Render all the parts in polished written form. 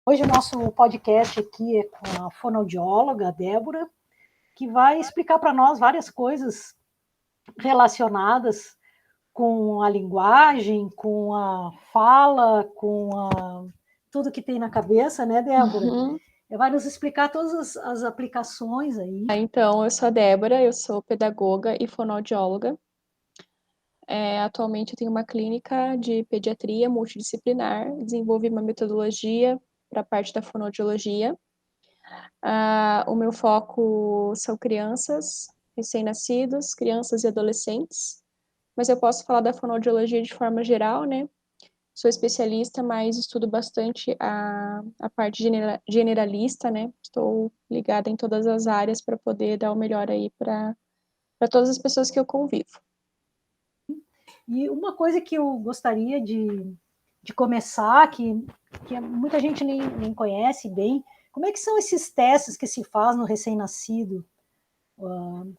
Hoje o nosso podcast aqui é com a fonoaudióloga, a Débora, que vai explicar para nós várias coisas relacionadas com a linguagem, com a fala, tudo que tem na cabeça, né, Débora? Uhum. Vai nos explicar todas as aplicações aí. Então, eu sou a Débora, eu sou pedagoga e fonoaudióloga. Atualmente eu tenho uma clínica de pediatria multidisciplinar, desenvolvi uma metodologia para a parte da fonoaudiologia. O meu foco são crianças, recém-nascidos, crianças e adolescentes, mas eu posso falar da fonoaudiologia de forma geral, né? Sou especialista, mas estudo bastante a parte generalista, né? Estou ligada em todas as áreas para poder dar o melhor aí para todas as pessoas que eu convivo. E uma coisa que eu gostaria de começar, que muita gente nem conhece bem, como é que são esses testes que se faz no recém-nascido?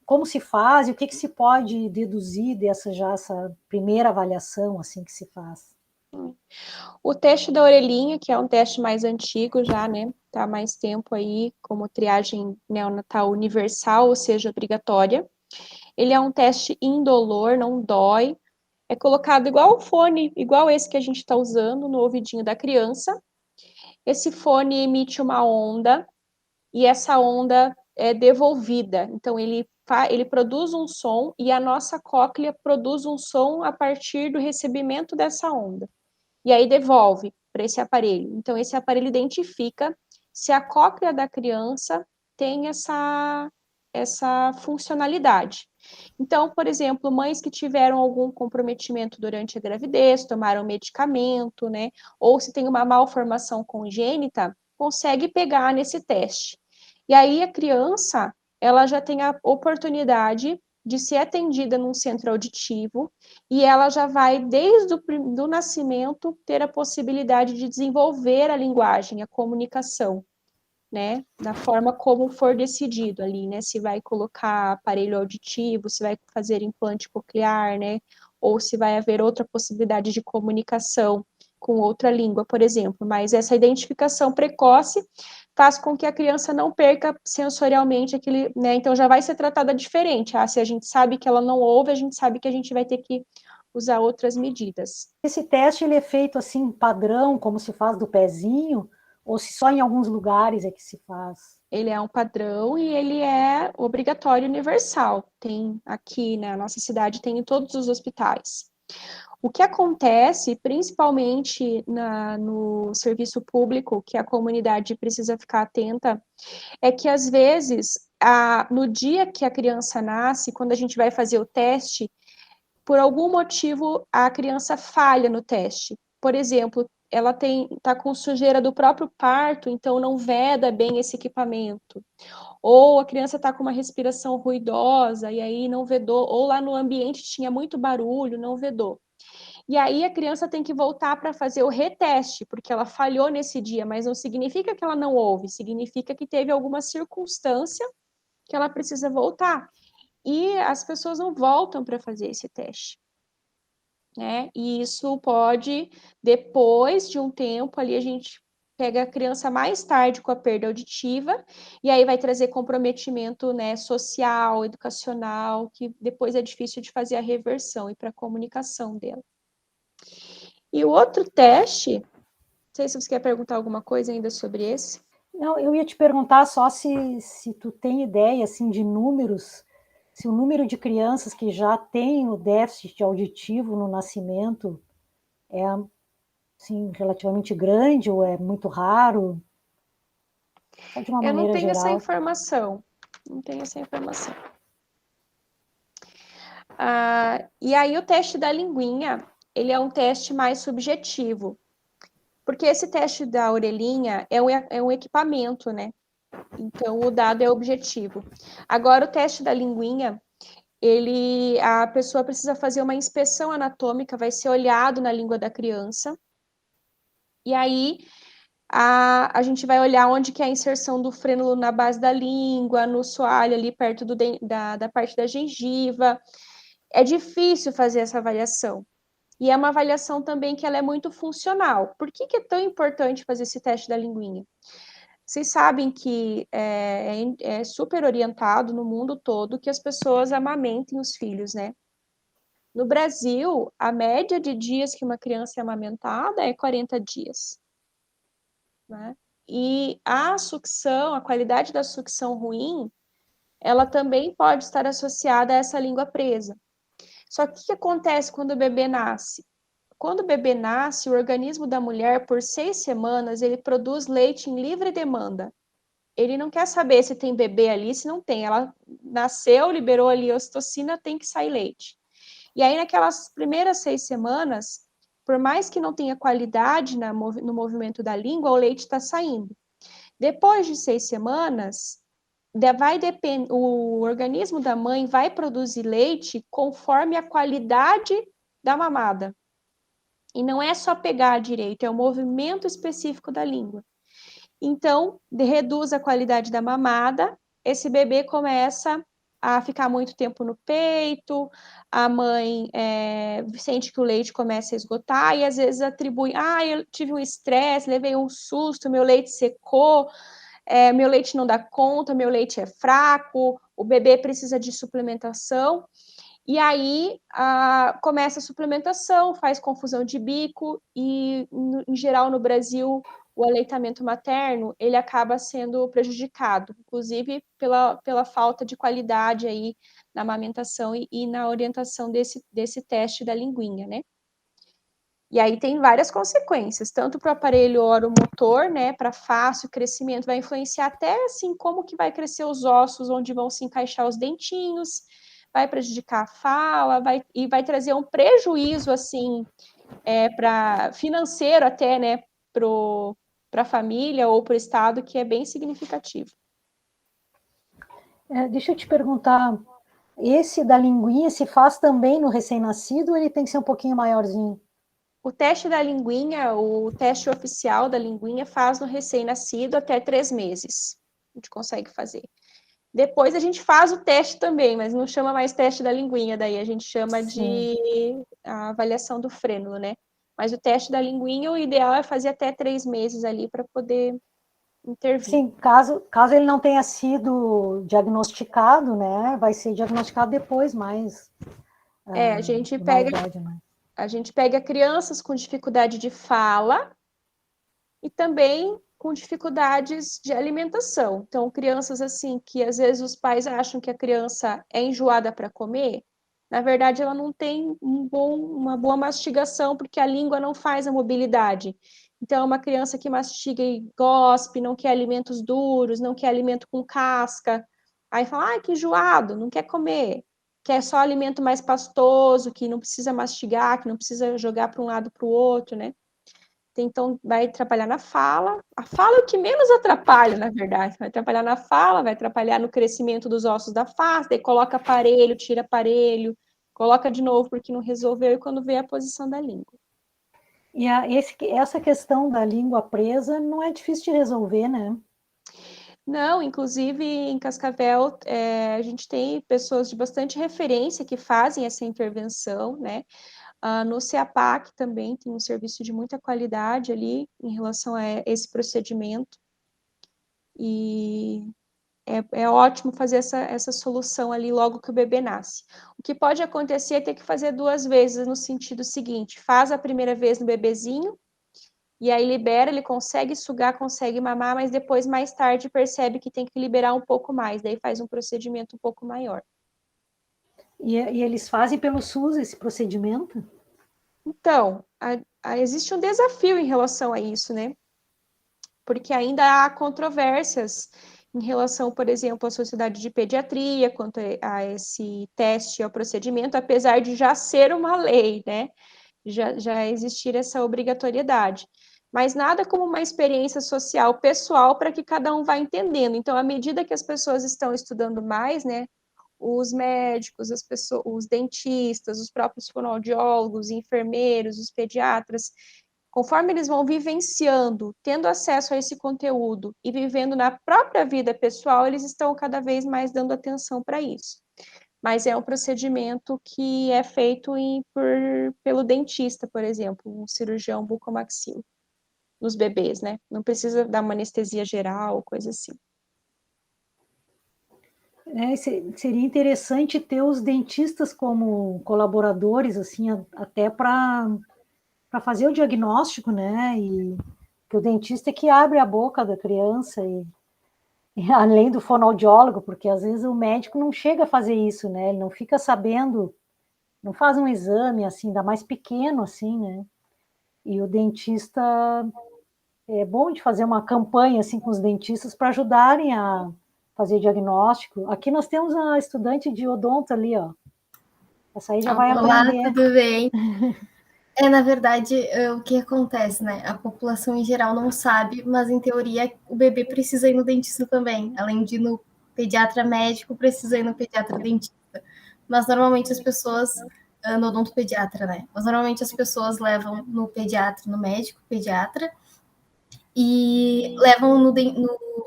Como se faz e o que se pode deduzir essa primeira avaliação assim que se faz? O teste da orelhinha, que é um teste mais antigo já, né? Tá há mais tempo aí como triagem neonatal universal, ou seja, obrigatória. Ele é um teste indolor, não dói. É colocado igual o fone, igual esse que a gente está usando no ouvidinho da criança. Esse fone emite uma onda e essa onda é devolvida. Então, ele produz um som e a nossa cóclea produz um som a partir do recebimento dessa onda. E aí devolve para esse aparelho. Então, esse aparelho identifica se a cóclea da criança tem essa funcionalidade. Então, por exemplo, mães que tiveram algum comprometimento durante a gravidez, tomaram medicamento, né? Ou se tem uma malformação congênita, consegue pegar nesse teste. E aí a criança, ela já tem a oportunidade de ser atendida num centro auditivo e ela já vai, desde o nascimento, ter a possibilidade de desenvolver a linguagem, a comunicação, né? Da forma como for decidido ali, né? Se vai colocar aparelho auditivo, se vai fazer implante coclear, né? Ou se vai haver outra possibilidade de comunicação com outra língua, por exemplo. Mas essa identificação precoce faz com que a criança não perca sensorialmente aquele, né? Então já vai ser tratada diferente. Se a gente sabe que ela não ouve, a gente sabe que a gente vai ter que usar outras medidas. Esse teste ele é feito assim padrão, como se faz do pezinho, ou se só em alguns lugares é que se faz? Ele é um padrão e ele é obrigatório universal. Tem aqui na nossa cidade, tem em todos os hospitais. O que acontece, principalmente no serviço público, que a comunidade precisa ficar atenta, é que às vezes, no dia que a criança nasce, quando a gente vai fazer o teste, por algum motivo a criança falha no teste. Por exemplo, ela está com sujeira do próprio parto, então não veda bem esse equipamento. Ou a criança está com uma respiração ruidosa e aí não vedou, ou lá no ambiente tinha muito barulho, não vedou. E aí a criança tem que voltar para fazer o reteste, porque ela falhou nesse dia, mas não significa que ela não ouve, significa que teve alguma circunstância que ela precisa voltar. E as pessoas não voltam para fazer esse teste, né? E isso pode, depois de um tempo, ali a gente pega a criança mais tarde com a perda auditiva, e aí vai trazer comprometimento, né, social, educacional, que depois é difícil de fazer a reversão e para a comunicação dela. E o outro teste, não sei se você quer perguntar alguma coisa ainda sobre esse. Não, eu ia te perguntar só se tu tem ideia assim de números, se o número de crianças que já têm o déficit auditivo no nascimento é assim, relativamente grande ou é muito raro, só de uma Eu não maneira tenho essa geral. informação. Não tenho essa informação. E aí o teste da linguinha, ele é um teste mais subjetivo. Porque esse teste da orelhinha é um equipamento, né? Então, o dado é objetivo. Agora, o teste da linguinha, a pessoa precisa fazer uma inspeção anatômica, vai ser olhado na língua da criança. E aí, a gente vai olhar onde que é a inserção do frênulo na base da língua, no soalho ali perto da parte da gengiva. É difícil fazer essa avaliação. E é uma avaliação também que ela é muito funcional. Por que é tão importante fazer esse teste da linguinha? Vocês sabem que é super orientado no mundo todo que as pessoas amamentem os filhos, né? No Brasil, a média de dias que uma criança é amamentada é 40 dias, né? E a sucção, a qualidade da sucção ruim, ela também pode estar associada a essa língua presa. Só que o que acontece quando o bebê nasce? Quando o bebê nasce, o organismo da mulher, por 6 semanas, ele produz leite em livre demanda. Ele não quer saber se tem bebê ali, se não tem. Ela nasceu, liberou ali a ocitocina, tem que sair leite. E aí, naquelas primeiras 6 semanas, por mais que não tenha qualidade no movimento da língua, o leite está saindo. Depois de 6 semanas, o organismo da mãe vai produzir leite conforme a qualidade da mamada. E não é só pegar direito, é o movimento específico da língua. Então, reduz a qualidade da mamada, esse bebê começa a ficar muito tempo no peito, a mãe sente que o leite começa a esgotar e às vezes atribui, eu tive um estresse, levei um susto, meu leite secou, meu leite não dá conta, meu leite é fraco, o bebê precisa de suplementação. E aí começa a suplementação, faz confusão de bico e, em geral, no Brasil, o aleitamento materno, ele acaba sendo prejudicado, inclusive pela falta de qualidade aí na amamentação e na orientação desse teste da linguinha, né? E aí tem várias consequências, tanto para o aparelho oromotor, né, para fácil crescimento, vai influenciar até assim como que vai crescer os ossos, onde vão se encaixar os dentinhos, vai prejudicar a fala, e vai trazer um prejuízo assim para financeiro até, né, para a família ou para o estado, que é bem significativo. Deixa eu te perguntar, esse da linguinha se faz também no recém-nascido ou ele tem que ser um pouquinho maiorzinho? O teste da linguinha, o teste oficial da linguinha, faz no recém-nascido até 3 meses. A gente consegue fazer. Depois a gente faz o teste também, mas não chama mais teste da linguinha, daí a gente chama de a avaliação do frênulo, né? Mas o teste da linguinha, o ideal é fazer até 3 meses ali para poder intervir. Sim, caso ele não tenha sido diagnosticado, né? Vai ser diagnosticado depois, mas a gente mais pega, idade, né? a gente pega crianças com dificuldade de fala e também com dificuldades de alimentação. Então, crianças assim que às vezes os pais acham que a criança é enjoada para comer, na verdade ela não tem uma boa mastigação porque a língua não faz a mobilidade. Então, uma criança que mastiga e gospe, não quer alimentos duros, não quer alimento com casca, aí fala, que enjoado, não quer comer, quer só alimento mais pastoso, que não precisa mastigar, que não precisa jogar para um lado para o outro, né? Então, vai trabalhar na fala. A fala é o que menos atrapalha, na verdade. Vai atrapalhar na fala, vai atrapalhar no crescimento dos ossos da face, daí coloca aparelho, tira aparelho, coloca de novo porque não resolveu, e quando vê a posição da língua. E essa questão da língua presa não é difícil de resolver, né? Não, inclusive em Cascavel, a gente tem pessoas de bastante referência que fazem essa intervenção, né? No CEAPAC também tem um serviço de muita qualidade ali em relação a esse procedimento. E é ótimo fazer essa solução ali logo que o bebê nasce. O que pode acontecer é ter que fazer 2 vezes no sentido seguinte: faz a primeira vez no bebezinho, e aí libera, ele consegue sugar, consegue mamar, mas depois, mais tarde, percebe que tem que liberar um pouco mais, daí faz um procedimento um pouco maior. E eles fazem pelo SUS esse procedimento? Então, existe um desafio em relação a isso, né? Porque ainda há controvérsias em relação, por exemplo, à Sociedade de Pediatria, quanto a esse teste, ao procedimento, apesar de já ser uma lei, né? Já existir essa obrigatoriedade. Mas nada como uma experiência social pessoal para que cada um vá entendendo. Então, à medida que as pessoas estão estudando mais, né? Os médicos, as pessoas, os dentistas, os próprios fonoaudiólogos, enfermeiros, os pediatras, conforme eles vão vivenciando, tendo acesso a esse conteúdo e vivendo na própria vida pessoal, eles estão cada vez mais dando atenção para isso. mas é um procedimento que é feito pelo dentista, por exemplo, um cirurgião bucomaxilo, nos bebês, né? Não precisa dar uma anestesia geral, coisa assim. Seria interessante ter os dentistas como colaboradores, assim, até para fazer o diagnóstico, né? E que o dentista é que abre a boca da criança e além do fonoaudiólogo, porque às vezes o médico não chega a fazer isso, né? Ele não fica sabendo, não faz um exame assim, ainda mais pequeno assim, né? E o dentista é bom de fazer uma campanha assim com os dentistas para ajudarem a fazer diagnóstico. Aqui nós temos a estudante de odonto ali, ó. Essa aí já vai Olá, aprender. tudo bem? Na verdade, o que acontece, né? A população em geral não sabe, mas em teoria o bebê precisa ir no dentista também. Além de ir no pediatra médico, precisa ir no pediatra dentista. Mas normalmente as pessoas, no odontopediatra, né? Mas normalmente as pessoas levam no pediatra, no médico pediatra, e levam no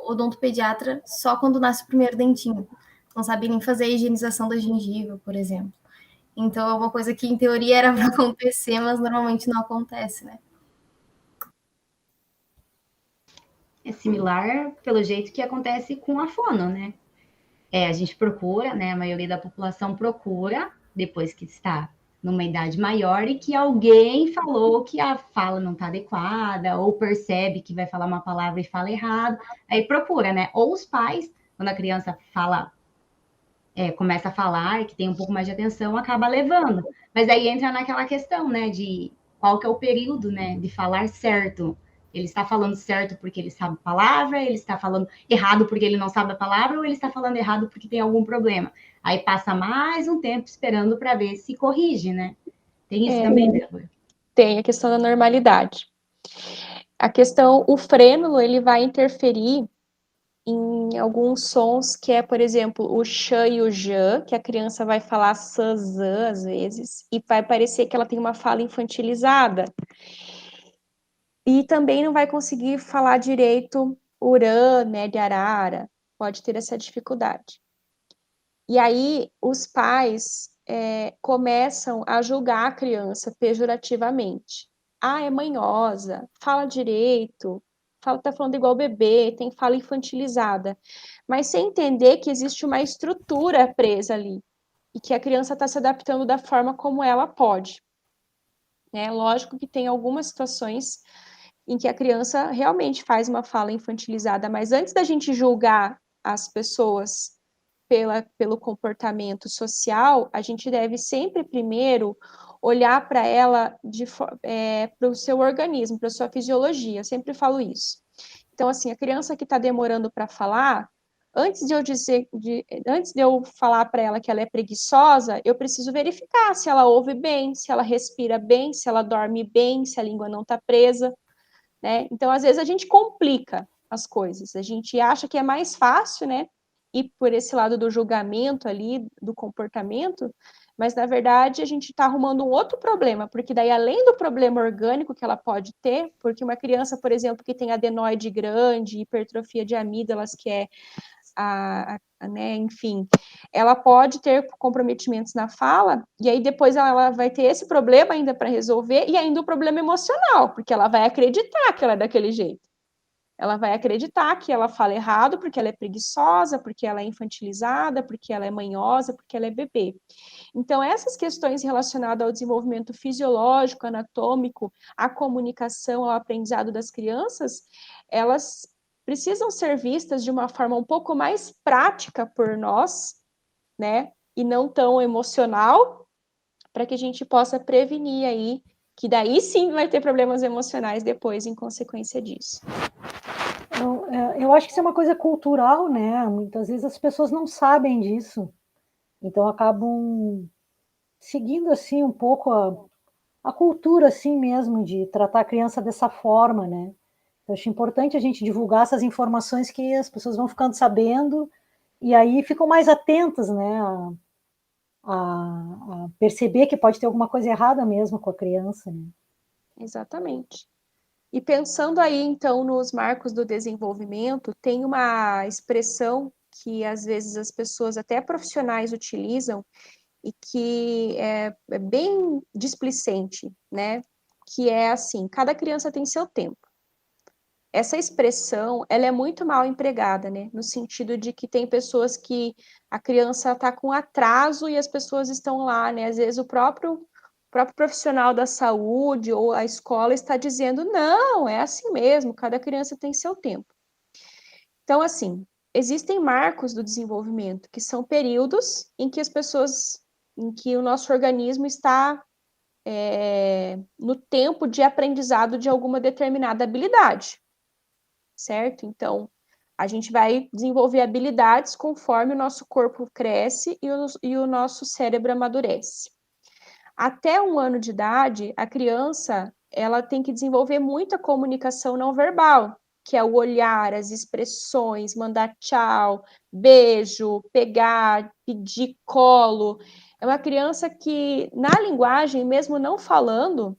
odontopediatra só quando nasce o primeiro dentinho. Não sabem nem fazer a higienização da gengiva, por exemplo. Então é uma coisa que em teoria era para acontecer, mas normalmente não acontece, né? É similar pelo jeito que acontece com a fono, né? A gente procura, né? A maioria da população procura, depois que está numa idade maior e que alguém falou que a fala não está adequada, ou percebe que vai falar uma palavra e fala errado, aí procura, né? Ou os pais, quando a criança fala, começa a falar, que tem um pouco mais de atenção, acaba levando. Mas aí entra naquela questão, né, de qual que é o período, né, de falar certo. Ele está falando certo porque ele sabe a palavra, ele está falando errado porque ele não sabe a palavra, ou ele está falando errado porque tem algum problema. Aí passa mais um tempo esperando para ver se corrige, né? Tem isso também, Débora? Tem a questão da normalidade. A questão, o frênulo, ele vai interferir em alguns sons que é, por exemplo, o ch e o j, que a criança vai falar sazã às vezes, e vai parecer que ela tem uma fala infantilizada. E também não vai conseguir falar direito urã, né, de arara, pode ter essa dificuldade. E aí os pais começam a julgar a criança pejorativamente. Ah, é manhosa, fala direito, tá falando igual bebê, tem fala infantilizada. Mas sem entender que existe uma estrutura presa ali e que a criança está se adaptando da forma como ela pode. Lógico que tem algumas situações em que a criança realmente faz uma fala infantilizada, mas antes da gente julgar as pessoas pelo comportamento social, a gente deve sempre primeiro olhar para ela para o seu organismo, para a sua fisiologia. Eu sempre falo isso. Então, assim, a criança que está demorando para falar, antes de eu falar para ela que ela é preguiçosa, eu preciso verificar se ela ouve bem, se ela respira bem, se ela dorme bem, se a língua não está presa, né? Então, às vezes a gente complica as coisas, a gente acha que é mais fácil, né? Ir por esse lado do julgamento ali, do comportamento, mas na verdade a gente está arrumando um outro problema, porque daí além do problema orgânico que ela pode ter, porque uma criança, por exemplo, que tem adenoide grande, hipertrofia de amígdalas, que é né, enfim, ela pode ter comprometimentos na fala, e aí depois ela vai ter esse problema ainda para resolver, e ainda o problema emocional, porque ela vai acreditar que ela é daquele jeito. Ela vai acreditar que ela fala errado porque ela é preguiçosa, porque ela é infantilizada, porque ela é manhosa, porque ela é bebê. Então, essas questões relacionadas ao desenvolvimento fisiológico, anatômico, à comunicação, ao aprendizado das crianças, elas precisam ser vistas de uma forma um pouco mais prática por nós, né? E não tão emocional, para que a gente possa prevenir aí, que daí sim vai ter problemas emocionais depois em consequência disso. Eu acho que isso é uma coisa cultural, né? Muitas vezes as pessoas não sabem disso, então acabam seguindo assim um pouco a cultura assim mesmo de tratar a criança dessa forma, né? Eu acho importante a gente divulgar essas informações que as pessoas vão ficando sabendo e aí ficam mais atentas, né? A perceber que pode ter alguma coisa errada mesmo com a criança, né? Exatamente. E pensando aí, então, nos marcos do desenvolvimento, tem uma expressão que às vezes as pessoas, até profissionais, utilizam, e que é bem displicente, né? Que é assim, cada criança tem seu tempo. Essa expressão, ela é muito mal empregada, né? No sentido de que tem pessoas que a criança está com atraso e as pessoas estão lá, né? Às vezes o próprio profissional da saúde ou a escola está dizendo, não, é assim mesmo, cada criança tem seu tempo. Então, assim, existem marcos do desenvolvimento, que são períodos em que o nosso organismo está no tempo de aprendizado de alguma determinada habilidade, certo? Então, a gente vai desenvolver habilidades conforme o nosso corpo cresce e o nosso cérebro amadurece. Até 1 ano de idade, a criança, ela tem que desenvolver muita comunicação não verbal, que é o olhar, as expressões, mandar tchau, beijo, pegar, pedir colo. É uma criança que, na linguagem, mesmo não falando,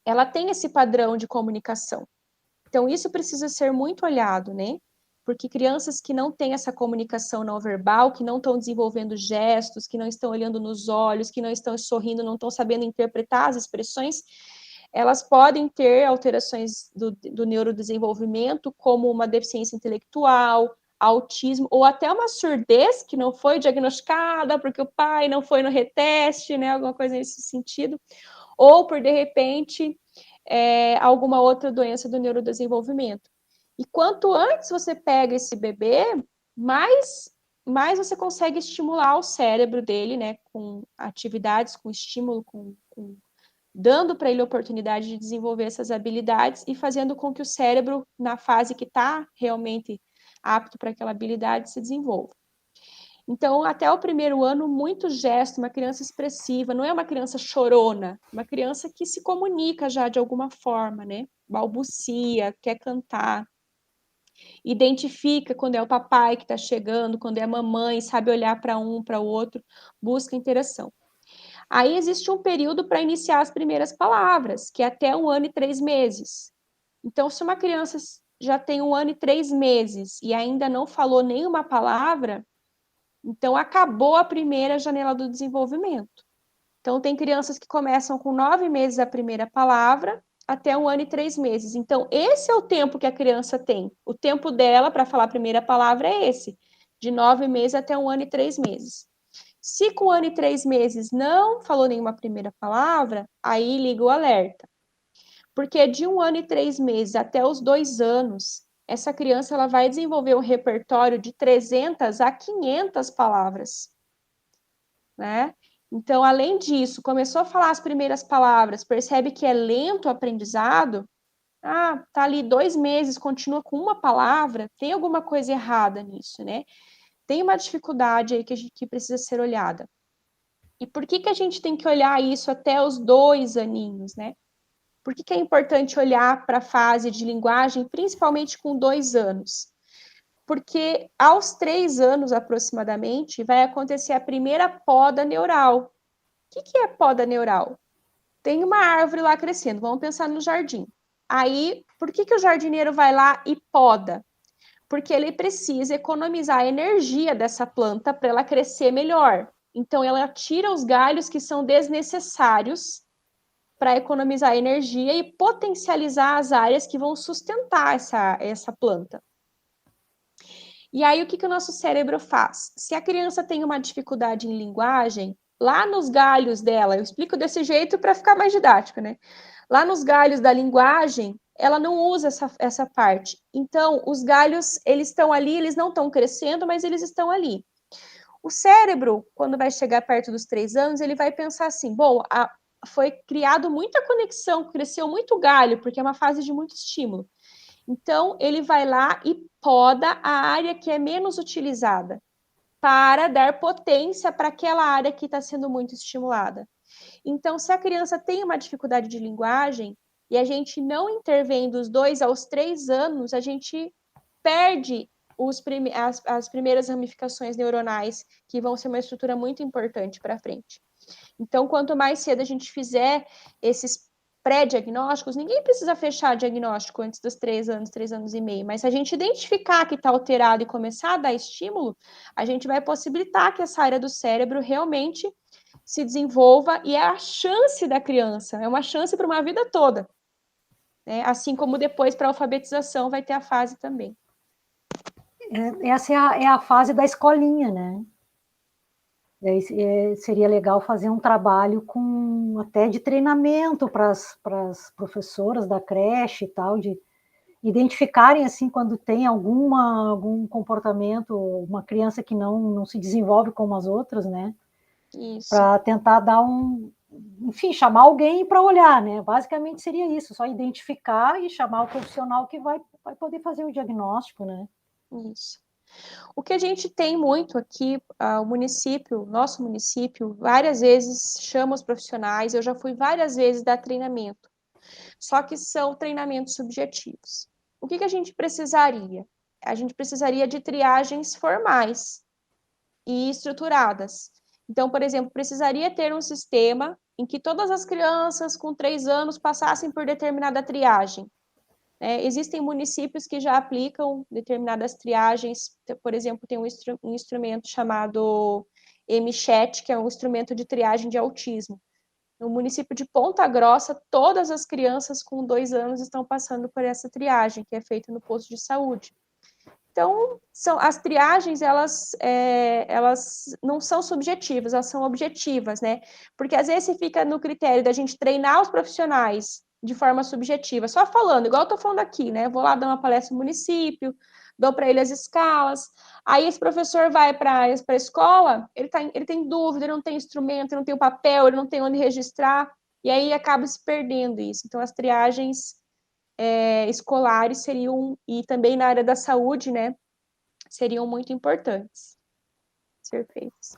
ela tem esse padrão de comunicação. Então, isso precisa ser muito olhado, né? Porque crianças que não têm essa comunicação não verbal, que não estão desenvolvendo gestos, que não estão olhando nos olhos, que não estão sorrindo, não estão sabendo interpretar as expressões, elas podem ter alterações do neurodesenvolvimento, como uma deficiência intelectual, autismo, ou até uma surdez que não foi diagnosticada porque o pai não foi no reteste, né? Alguma coisa nesse sentido. Ou por, de repente, alguma outra doença do neurodesenvolvimento. E quanto antes você pega esse bebê, mais você consegue estimular o cérebro dele, né, com atividades, com estímulo, dando para ele a oportunidade de desenvolver essas habilidades e fazendo com que o cérebro, na fase que está realmente apto para aquela habilidade, se desenvolva. Então, até o 1º ano, muito gesto, uma criança expressiva, não é uma criança chorona, uma criança que se comunica já de alguma forma, né? Balbucia, quer cantar, identifica quando é o papai que está chegando, quando é a mamãe, sabe olhar para um, para o outro, busca interação. Aí existe um período para iniciar as primeiras palavras, que é até 1 ano e 3 meses. Então, se uma criança já tem 1 ano e 3 meses e ainda não falou nenhuma palavra, então, acabou a primeira janela do desenvolvimento. Então, tem crianças que começam com 9 meses a primeira palavra, até 1 ano e 3 meses. Então, esse é o tempo que a criança tem. O tempo dela para falar a primeira palavra é esse, de 9 meses até 1 ano e 3 meses. Se com 1 ano e 3 meses não falou nenhuma primeira palavra, aí liga o alerta. Porque de 1 ano e 3 meses até os 2 anos, essa criança ela vai desenvolver um repertório de 300 a 500 palavras, né? Então, além disso, começou a falar as primeiras palavras, percebe que é lento o aprendizado, tá ali 2 meses, continua com uma palavra, tem alguma coisa errada nisso, né? Tem uma dificuldade aí que precisa ser olhada. E por que a gente tem que olhar isso até os 2 aninhos, né? Por que é importante olhar para a fase de linguagem, principalmente com 2 anos? Porque aos 3 anos, aproximadamente, vai acontecer a primeira poda neural. O que é poda neural? Tem uma árvore lá crescendo, vamos pensar no jardim. Aí, por que o jardineiro vai lá e poda? Porque ele precisa economizar a energia dessa planta para ela crescer melhor. Então, ela tira os galhos que são desnecessários para economizar energia e potencializar as áreas que vão sustentar essa planta. E aí, o que o nosso cérebro faz? Se a criança tem uma dificuldade em linguagem, lá nos galhos dela, eu explico desse jeito para ficar mais didático, né? Lá nos galhos da linguagem, ela não usa essa parte. Então, os galhos, eles estão ali, eles não estão crescendo, mas eles estão ali. O cérebro, quando vai chegar perto dos 3 anos, ele vai pensar assim, bom, foi criado muita conexão, cresceu muito galho, porque é uma fase de muito estímulo. Então, ele vai lá e poda a área que é menos utilizada, para dar potência para aquela área que está sendo muito estimulada. Então, se a criança tem uma dificuldade de linguagem, e a gente não intervém dos 2 aos 3 anos, a gente perde as primeiras ramificações neuronais, que vão ser uma estrutura muito importante para frente. Então, quanto mais cedo a gente fizer esses pré-diagnósticos, ninguém precisa fechar diagnóstico antes dos 3 anos, 3 anos e meio, mas se a gente identificar que está alterado e começar a dar estímulo, a gente vai possibilitar que essa área do cérebro realmente se desenvolva, e é a chance da criança, é uma chance para uma vida toda, né? Assim como depois para a alfabetização vai ter a fase também. Essa é a fase da escolinha, né? Seria legal fazer um trabalho com até de treinamento para as professoras da creche e tal, de identificarem assim quando tem algum comportamento, uma criança que não se desenvolve como as outras, né? Para tentar dar enfim, chamar alguém para olhar, né? Basicamente seria isso, só identificar e chamar o profissional que vai poder fazer o diagnóstico, né? Isso. O que a gente tem muito aqui, o município, nosso município, várias vezes chama os profissionais, eu já fui várias vezes dar treinamento, só que são treinamentos subjetivos. O que a gente precisaria? A gente precisaria de triagens formais e estruturadas. Então, por exemplo, precisaria ter um sistema em que todas as crianças com 3 anos passassem por determinada triagem. Existem municípios que já aplicam determinadas triagens, por exemplo, tem um instrumento chamado MChat, que é um instrumento de triagem de autismo. No município de Ponta Grossa, todas as crianças com 2 anos estão passando por essa triagem, que é feita no posto de saúde. Então, as triagens, elas não são subjetivas, elas são objetivas, né? Porque às vezes fica no critério da gente treinar os profissionais de forma subjetiva, só falando, igual eu tô falando aqui, né? Vou lá dar uma palestra no município, dou para ele as escalas, aí esse professor vai para a escola, ele tem dúvida, ele não tem instrumento, ele não tem o papel, ele não tem onde registrar, e aí acaba se perdendo isso. Então, as triagens escolares seriam, e também na área da saúde, né, seriam muito importantes ser feitos.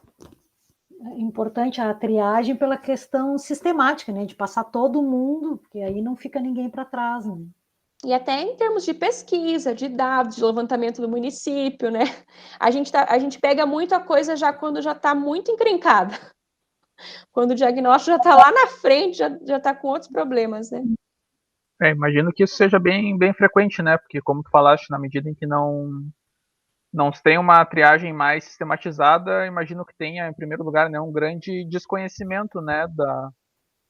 É importante a triagem pela questão sistemática, né, de passar todo mundo, porque aí não fica ninguém para trás, né? E até em termos de pesquisa, de dados, de levantamento do município, né? A gente pega muita coisa já quando já está muito encrencada. Quando o diagnóstico já está lá na frente, já está com outros problemas, né? Imagino que isso seja bem frequente, né? Porque, como tu falaste, na medida em que não se tem uma triagem mais sistematizada, imagino que tenha, em primeiro lugar, né, um grande desconhecimento, né,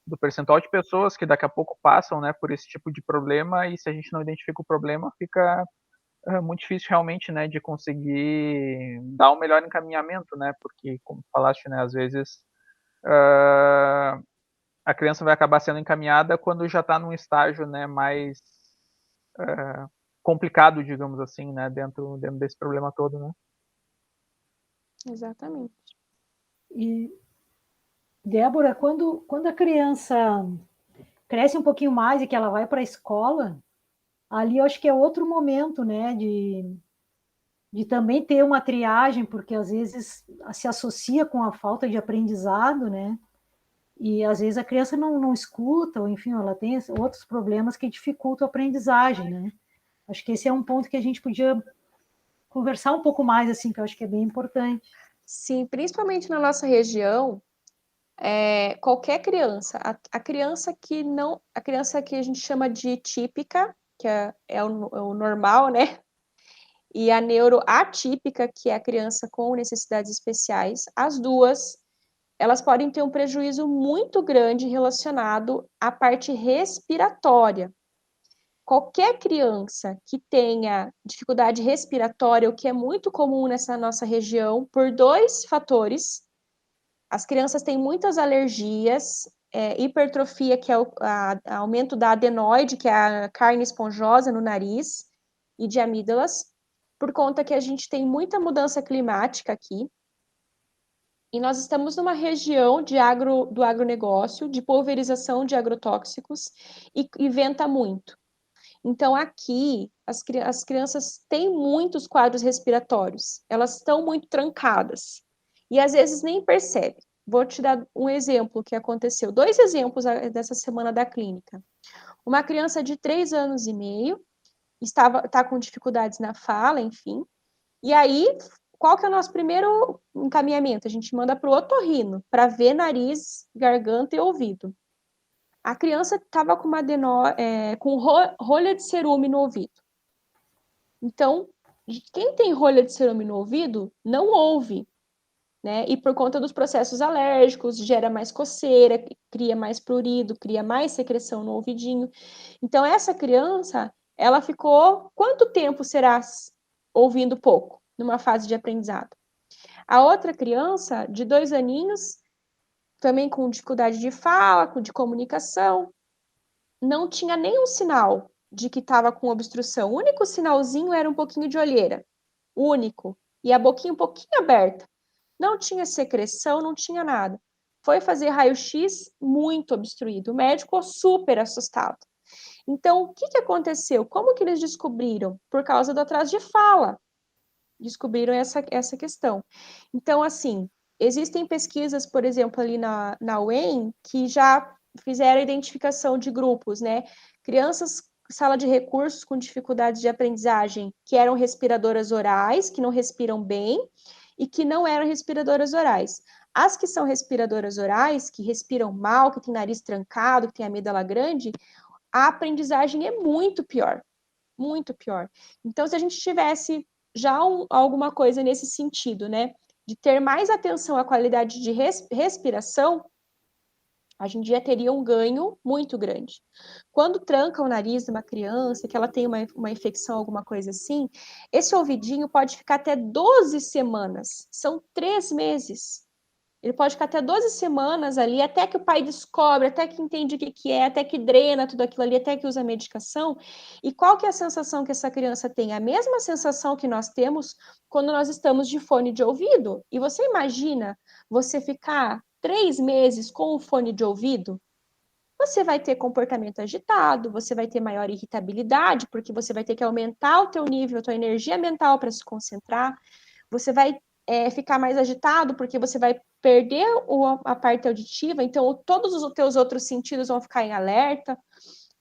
do percentual de pessoas que daqui a pouco passam, né, por esse tipo de problema, e se a gente não identifica o problema, fica muito difícil realmente, né, de conseguir dar um melhor encaminhamento, né, porque, como tu falaste, né, às vezes a criança vai acabar sendo encaminhada quando já está num estágio, né, mais complicado, digamos assim, né, dentro desse problema todo, né. Exatamente. E, Débora, quando a criança cresce um pouquinho mais e que ela vai para a escola, ali eu acho que é outro momento, né, de também ter uma triagem, porque às vezes se associa com a falta de aprendizado, né, e às vezes a criança não escuta, ou enfim, ela tem outros problemas que dificultam a aprendizagem, né. Acho que esse é um ponto que a gente podia conversar um pouco mais, assim, que eu acho que é bem importante. Sim, principalmente na nossa região, qualquer criança, a criança que a gente chama de típica, que é o normal, né? E a neuroatípica, que é a criança com necessidades especiais, as duas, elas podem ter um prejuízo muito grande relacionado à parte respiratória. Qualquer criança que tenha dificuldade respiratória, o que é muito comum nessa nossa região, por 2 fatores. As crianças têm muitas alergias, hipertrofia, que é o aumento da adenoide, que é a carne esponjosa no nariz, e de amígdalas, por conta que a gente tem muita mudança climática aqui, e nós estamos numa região do agronegócio, de pulverização de agrotóxicos, e venta muito. Então, aqui, as crianças têm muitos quadros respiratórios, elas estão muito trancadas, e às vezes nem percebem. Vou te dar um exemplo que aconteceu, 2 exemplos dessa semana da clínica. Uma criança de 3 anos e meio, está com dificuldades na fala, enfim, e aí, qual que é o nosso primeiro encaminhamento? A gente manda para o otorrino, para ver nariz, garganta e ouvido. A criança estava com com rolha de cerume no ouvido. Então, quem tem rolha de cerume no ouvido não ouve, né? E por conta dos processos alérgicos, gera mais coceira, cria mais prurido, cria mais secreção no ouvidinho. Então, essa criança, ela ficou quanto tempo será ouvindo pouco, numa fase de aprendizado? A outra criança, de 2 aninhos, também com dificuldade de fala, de comunicação, não tinha nenhum sinal de que estava com obstrução. O único sinalzinho era um pouquinho de olheira. Único. E a boquinha um pouquinho aberta. Não tinha secreção, não tinha nada. Foi fazer raio-x muito obstruído. O médico ficou super assustado. Então, o que aconteceu? Como que eles descobriram? Por causa do atraso de fala. Descobriram essa questão. Então, assim, existem pesquisas, por exemplo, ali na UEM, que já fizeram a identificação de grupos, né? Crianças, sala de recursos com dificuldades de aprendizagem, que eram respiradoras orais, que não respiram bem, e que não eram respiradoras orais. As que são respiradoras orais, que respiram mal, que têm nariz trancado, que têm amígdala grande, a aprendizagem é muito pior. Muito pior. Então, se a gente tivesse já alguma coisa nesse sentido, né? De ter mais atenção à qualidade de respiração, a gente já teria um ganho muito grande. Quando tranca o nariz de uma criança, que ela tem uma infecção, alguma coisa assim, esse ouvidinho pode ficar até 12 semanas. São 3 meses. Ele pode ficar até 12 semanas ali, até que o pai descobre, até que entende o que é, até que drena tudo aquilo ali, até que usa medicação. E qual que é a sensação que essa criança tem? A mesma sensação que nós temos quando nós estamos de fone de ouvido. E você imagina você ficar 3 meses com o fone de ouvido? Você vai ter comportamento agitado, você vai ter maior irritabilidade, porque você vai ter que aumentar o teu nível, a tua energia mental para se concentrar. Você vai ficar mais agitado, porque você vai perder a parte auditiva, então todos os teus outros sentidos vão ficar em alerta,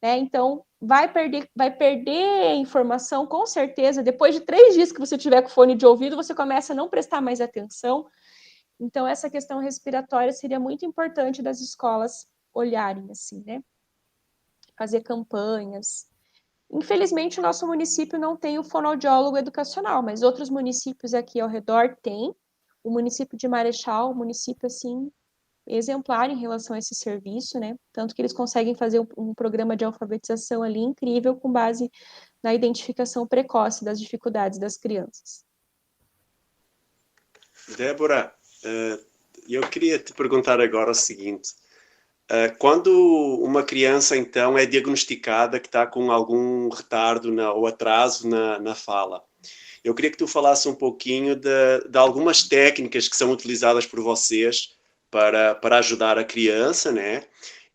né? Então, vai perder informação, com certeza. Depois de 3 dias que você tiver com fone de ouvido, você começa a não prestar mais atenção. Então, essa questão respiratória seria muito importante das escolas olharem, assim, né? Fazer campanhas. Infelizmente, o nosso município não tem o fonoaudiólogo educacional, mas outros municípios aqui ao redor têm. O município de Marechal, município, assim, exemplar em relação a esse serviço, né? Tanto que eles conseguem fazer um programa de alfabetização ali incrível com base na identificação precoce das dificuldades das crianças. Débora, eu queria te perguntar agora o seguinte. Quando uma criança, então, é diagnosticada que está com algum retardo ou atraso na fala, eu queria que tu falasse um pouquinho de algumas técnicas que são utilizadas por vocês para ajudar a criança, né?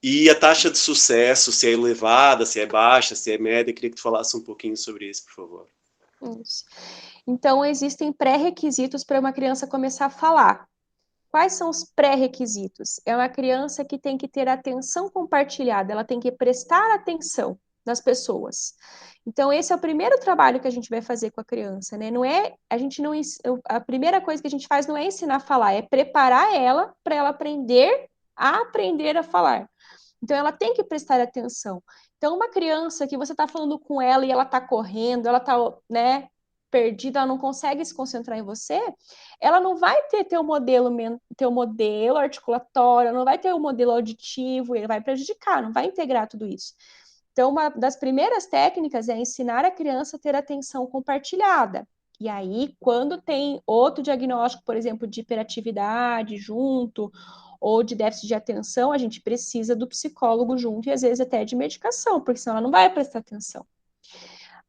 E a taxa de sucesso, se é elevada, se é baixa, se é média. Eu queria que tu falasse um pouquinho sobre isso, por favor. Isso. Então, existem pré-requisitos para uma criança começar a falar. Quais são os pré-requisitos? É uma criança que tem que ter atenção compartilhada, ela tem que prestar atenção nas pessoas. Então, esse é o primeiro trabalho que a gente vai fazer com a criança, né? A primeira coisa que a gente faz não é ensinar a falar, é preparar ela para ela aprender a falar. Então, ela tem que prestar atenção. Então, uma criança que você está falando com ela e ela está correndo, ela está, né, perdida, ela não consegue se concentrar em você, ela não vai ter teu modelo articulatório, não vai ter o modelo auditivo, ele vai prejudicar, não vai integrar tudo isso. Então, uma das primeiras técnicas é ensinar a criança a ter atenção compartilhada. E aí, quando tem outro diagnóstico, por exemplo, de hiperatividade junto, ou de déficit de atenção, a gente precisa do psicólogo junto e às vezes até de medicação, porque senão ela não vai prestar atenção.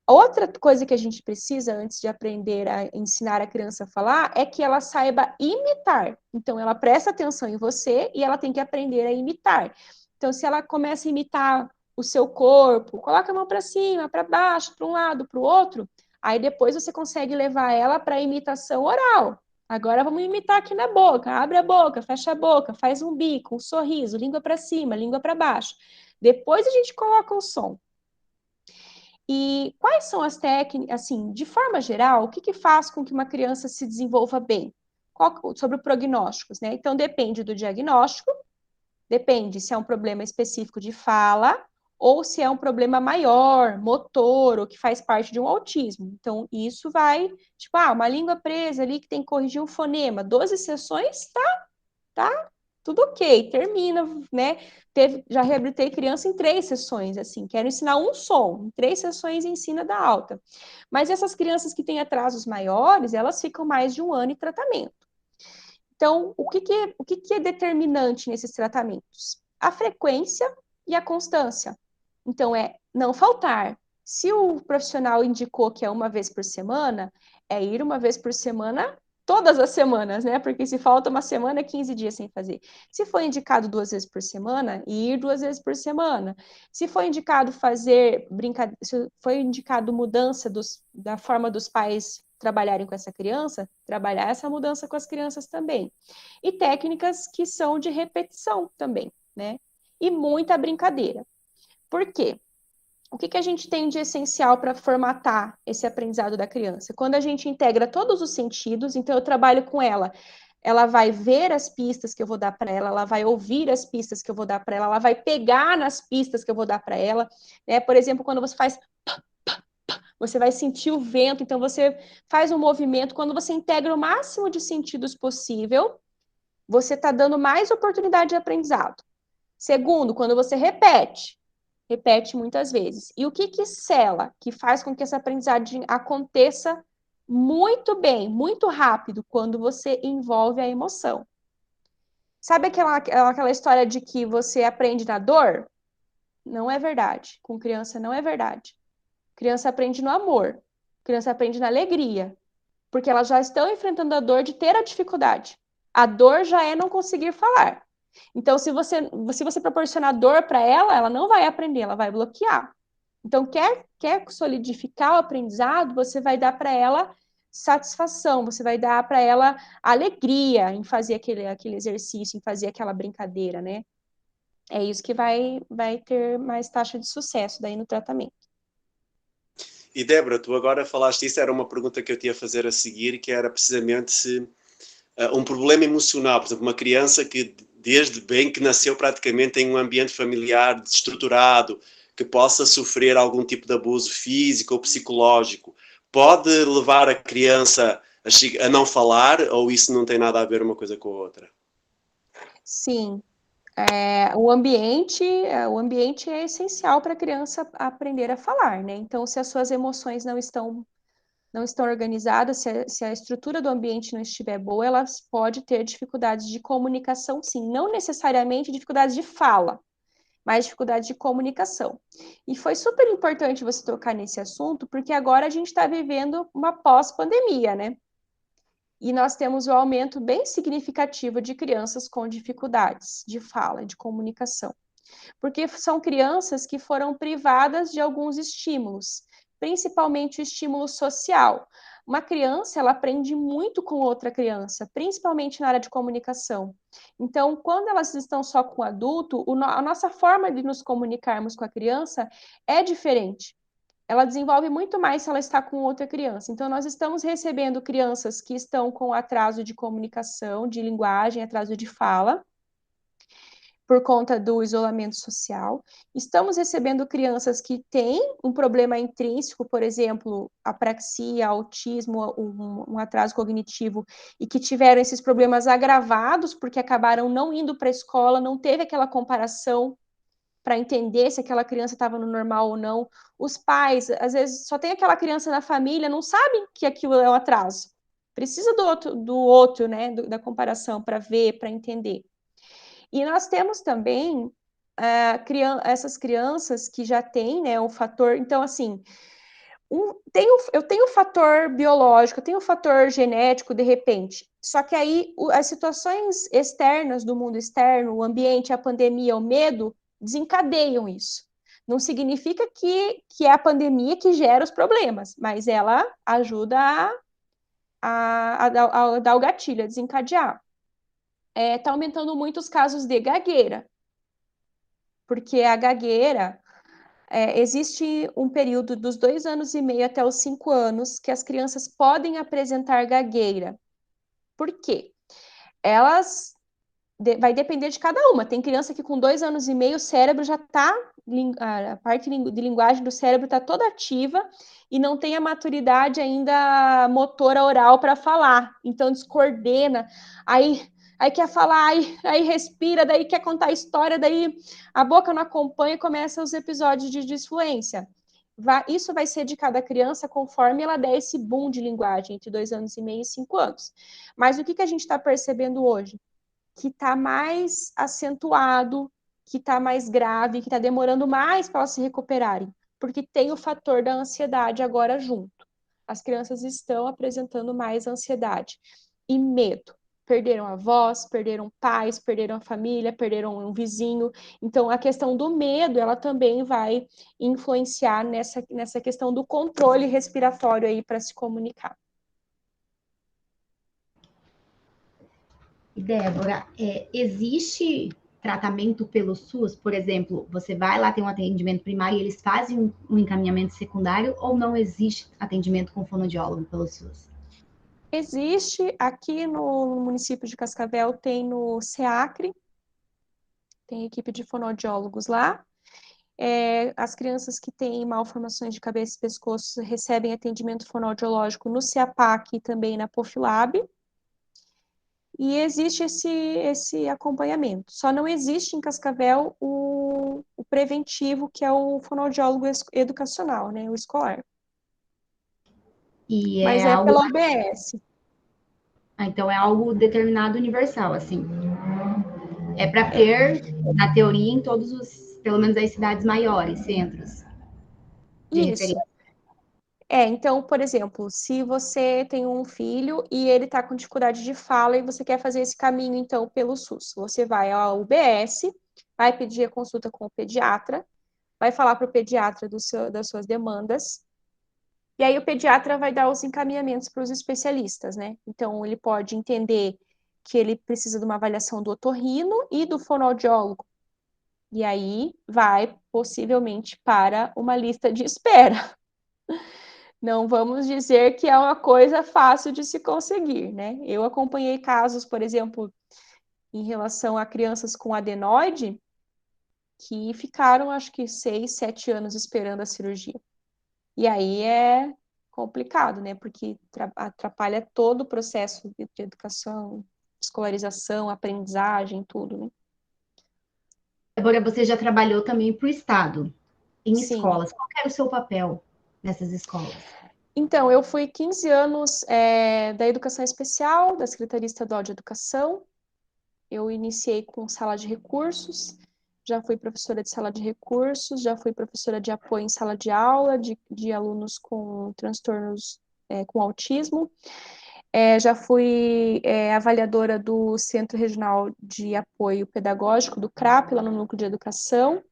Outra coisa que a gente precisa, antes de aprender a ensinar a criança a falar, é que ela saiba imitar. Então, ela presta atenção em você e ela tem que aprender a imitar. Então, se ela começa a imitar o seu corpo, coloca a mão para cima, para baixo, para um lado, para o outro, aí depois você consegue levar ela para a imitação oral. Agora vamos imitar aqui na boca. Abre a boca, fecha a boca, faz um bico, um sorriso, língua para cima, língua para baixo. Depois a gente coloca o som. E quais são as técnicas, assim, de forma geral, o que faz com que uma criança se desenvolva bem? Sobre prognósticos, né? Então, depende do diagnóstico, Depende se é um problema específico de fala ou se é um problema maior, motor, ou que faz parte de um autismo. Então, isso vai, tipo, uma língua presa ali que tem que corrigir um fonema, 12 sessões, tá tudo ok, termina, né? Já reabilitei criança em 3 sessões, assim, quero ensinar um som, em 3 sessões ensina da alta. Mas essas crianças que têm atrasos maiores, elas ficam mais de 1 ano em tratamento. Então, o que é determinante nesses tratamentos? A frequência e a constância. Então, é não faltar. Se o profissional indicou que é 1 vez por semana, é ir 1 vez por semana todas as semanas, né? Porque se falta 1 semana, é 15 dias sem fazer. Se foi indicado 2 vezes por semana, ir 2 vezes por semana. Se foi indicado fazer brincadeira, se foi indicado mudança da forma dos pais trabalharem com essa criança, trabalhar essa mudança com as crianças também. E técnicas que são de repetição também, né? E muita brincadeira. Por quê? O que a gente tem de essencial para formatar esse aprendizado da criança? Quando a gente integra todos os sentidos, então eu trabalho com ela vai ver as pistas que eu vou dar para ela vai ouvir as pistas que eu vou dar para ela vai pegar nas pistas que eu vou dar para ela, né? Por exemplo, quando você faz você vai sentir o vento, então você faz um movimento, quando você integra o máximo de sentidos possível, você está dando mais oportunidade de aprendizado. Segundo, quando você repete muitas vezes. E o que sela, que faz com que essa aprendizagem aconteça muito bem, muito rápido, quando você envolve a emoção. Sabe aquela história de que você aprende na dor? Não é verdade. Com criança não é verdade. Criança aprende no amor. Criança aprende na alegria. Porque elas já estão enfrentando a dor de ter a dificuldade. A dor já é não conseguir falar. Então, se você proporcionar dor para ela não vai aprender, ela vai bloquear. Então, quer solidificar o aprendizado, você vai dar para ela satisfação, você vai dar para ela alegria em fazer aquele exercício, em fazer aquela brincadeira, né? É isso que vai ter mais taxa de sucesso daí no tratamento. E Débora, tu agora falaste isso, era uma pergunta que eu te ia fazer a seguir, que era precisamente se um problema emocional, por exemplo, uma criança que desde bem que nasceu praticamente em um ambiente familiar desestruturado, que possa sofrer algum tipo de abuso físico ou psicológico, pode levar a criança a não falar, ou isso não tem nada a ver uma coisa com a outra? Sim. O ambiente é essencial para a criança aprender a falar, né? Então, se as suas emoções não estão organizadas, se a estrutura do ambiente não estiver boa, elas podem ter dificuldades de comunicação, sim. Não necessariamente dificuldades de fala, mas dificuldade de comunicação. E foi super importante você tocar nesse assunto, porque agora a gente está vivendo uma pós-pandemia, né? E nós temos um aumento bem significativo de crianças com dificuldades de fala, de comunicação. Porque são crianças que foram privadas de alguns estímulos, principalmente o estímulo social. Uma criança, ela aprende muito com outra criança, principalmente na área de comunicação. Então, quando elas estão só com o adulto, a nossa forma de nos comunicarmos com a criança é diferente. Ela desenvolve muito mais se ela está com outra criança. Então, nós estamos recebendo crianças que estão com atraso de comunicação, de linguagem, atraso de fala, por conta do isolamento social. Estamos recebendo crianças que têm um problema intrínseco, por exemplo, apraxia, autismo, um atraso cognitivo, e que tiveram esses problemas agravados porque acabaram não indo para a escola, não teve aquela comparação para entender se aquela criança estava no normal ou não. Os pais, às vezes, só tem aquela criança na família, não sabem que aquilo é um atraso. Precisa do outro, né, da comparação para ver, para entender. E nós temos também essas crianças que já têm, né, um fator. Então, assim, eu tenho o fator biológico, eu tenho o fator genético, de repente. Só que aí as situações externas do mundo externo, o ambiente, a pandemia, o medo, desencadeiam isso. Não significa que é a pandemia que gera os problemas, mas ela ajuda a dar o gatilho, a desencadear. Está aumentando muito os casos de gagueira, porque a gagueira, existe um período dos 2 anos e meio até os 5 anos que as crianças podem apresentar gagueira. Por quê? Elas vai depender de cada uma. Tem criança que com 2 anos e meio o cérebro já está, a parte de linguagem do cérebro está toda ativa e não tem a maturidade ainda motora oral para falar. Então descoordena, aí quer falar, aí respira, daí quer contar história, daí a boca não acompanha e começa os episódios de disfluência. Isso vai ser de cada criança conforme ela der esse boom de linguagem entre 2 anos e meio e 5 anos. Mas o que a gente está percebendo hoje? Que está mais acentuado, que está mais grave, que está demorando mais para elas se recuperarem, porque tem o fator da ansiedade agora junto. As crianças estão apresentando mais ansiedade e medo. Perderam avós, perderam pais, perderam a família, perderam um vizinho. Então, a questão do medo, ela também vai influenciar nessa questão do controle respiratório aí para se comunicar. Débora, existe tratamento pelo SUS? Por exemplo, você vai lá, tem um atendimento primário e eles fazem um encaminhamento secundário ou não existe atendimento com fonoaudiólogo pelo SUS? Existe aqui no município de Cascavel, tem no SEACRE, tem equipe de fonoaudiólogos lá. As crianças que têm malformações de cabeça e pescoço recebem atendimento fonoaudiológico no CEAPAC e também na POFLAB. E existe esse acompanhamento. Só não existe em Cascavel o preventivo, que é o fonoaudiólogo educacional, né, o escolar. Mas é pela UBS. Então é algo determinado universal, assim. É para ter, na teoria, em todos os, pelo menos as cidades maiores, centros de referência. Então, por exemplo, se você tem um filho e ele está com dificuldade de fala e você quer fazer esse caminho, então, pelo SUS, você vai ao UBS, vai pedir a consulta com o pediatra, vai falar para o pediatra das suas demandas, e aí o pediatra vai dar os encaminhamentos para os especialistas, né? Então, ele pode entender que ele precisa de uma avaliação do otorrino e do fonoaudiólogo, e aí vai, possivelmente, para uma lista de espera. Não vamos dizer que é uma coisa fácil de se conseguir, né? Eu acompanhei casos, por exemplo, em relação a crianças com adenoide, que ficaram, acho que 6, 7 anos esperando a cirurgia. E aí é complicado, né? Porque atrapalha todo o processo de educação, escolarização, aprendizagem, tudo, né? Agora, você já trabalhou também para o Estado, em Sim. escolas. Qual era o seu papel nessas escolas? Então, eu fui 15 anos da Educação Especial, da Secretaria Estadual de Educação. Eu iniciei com sala de recursos, já fui professora de sala de recursos, já fui professora de apoio em sala de aula, de alunos com transtornos com autismo. Já fui avaliadora do Centro Regional de Apoio Pedagógico, do CRAP, lá no Núcleo de Educação.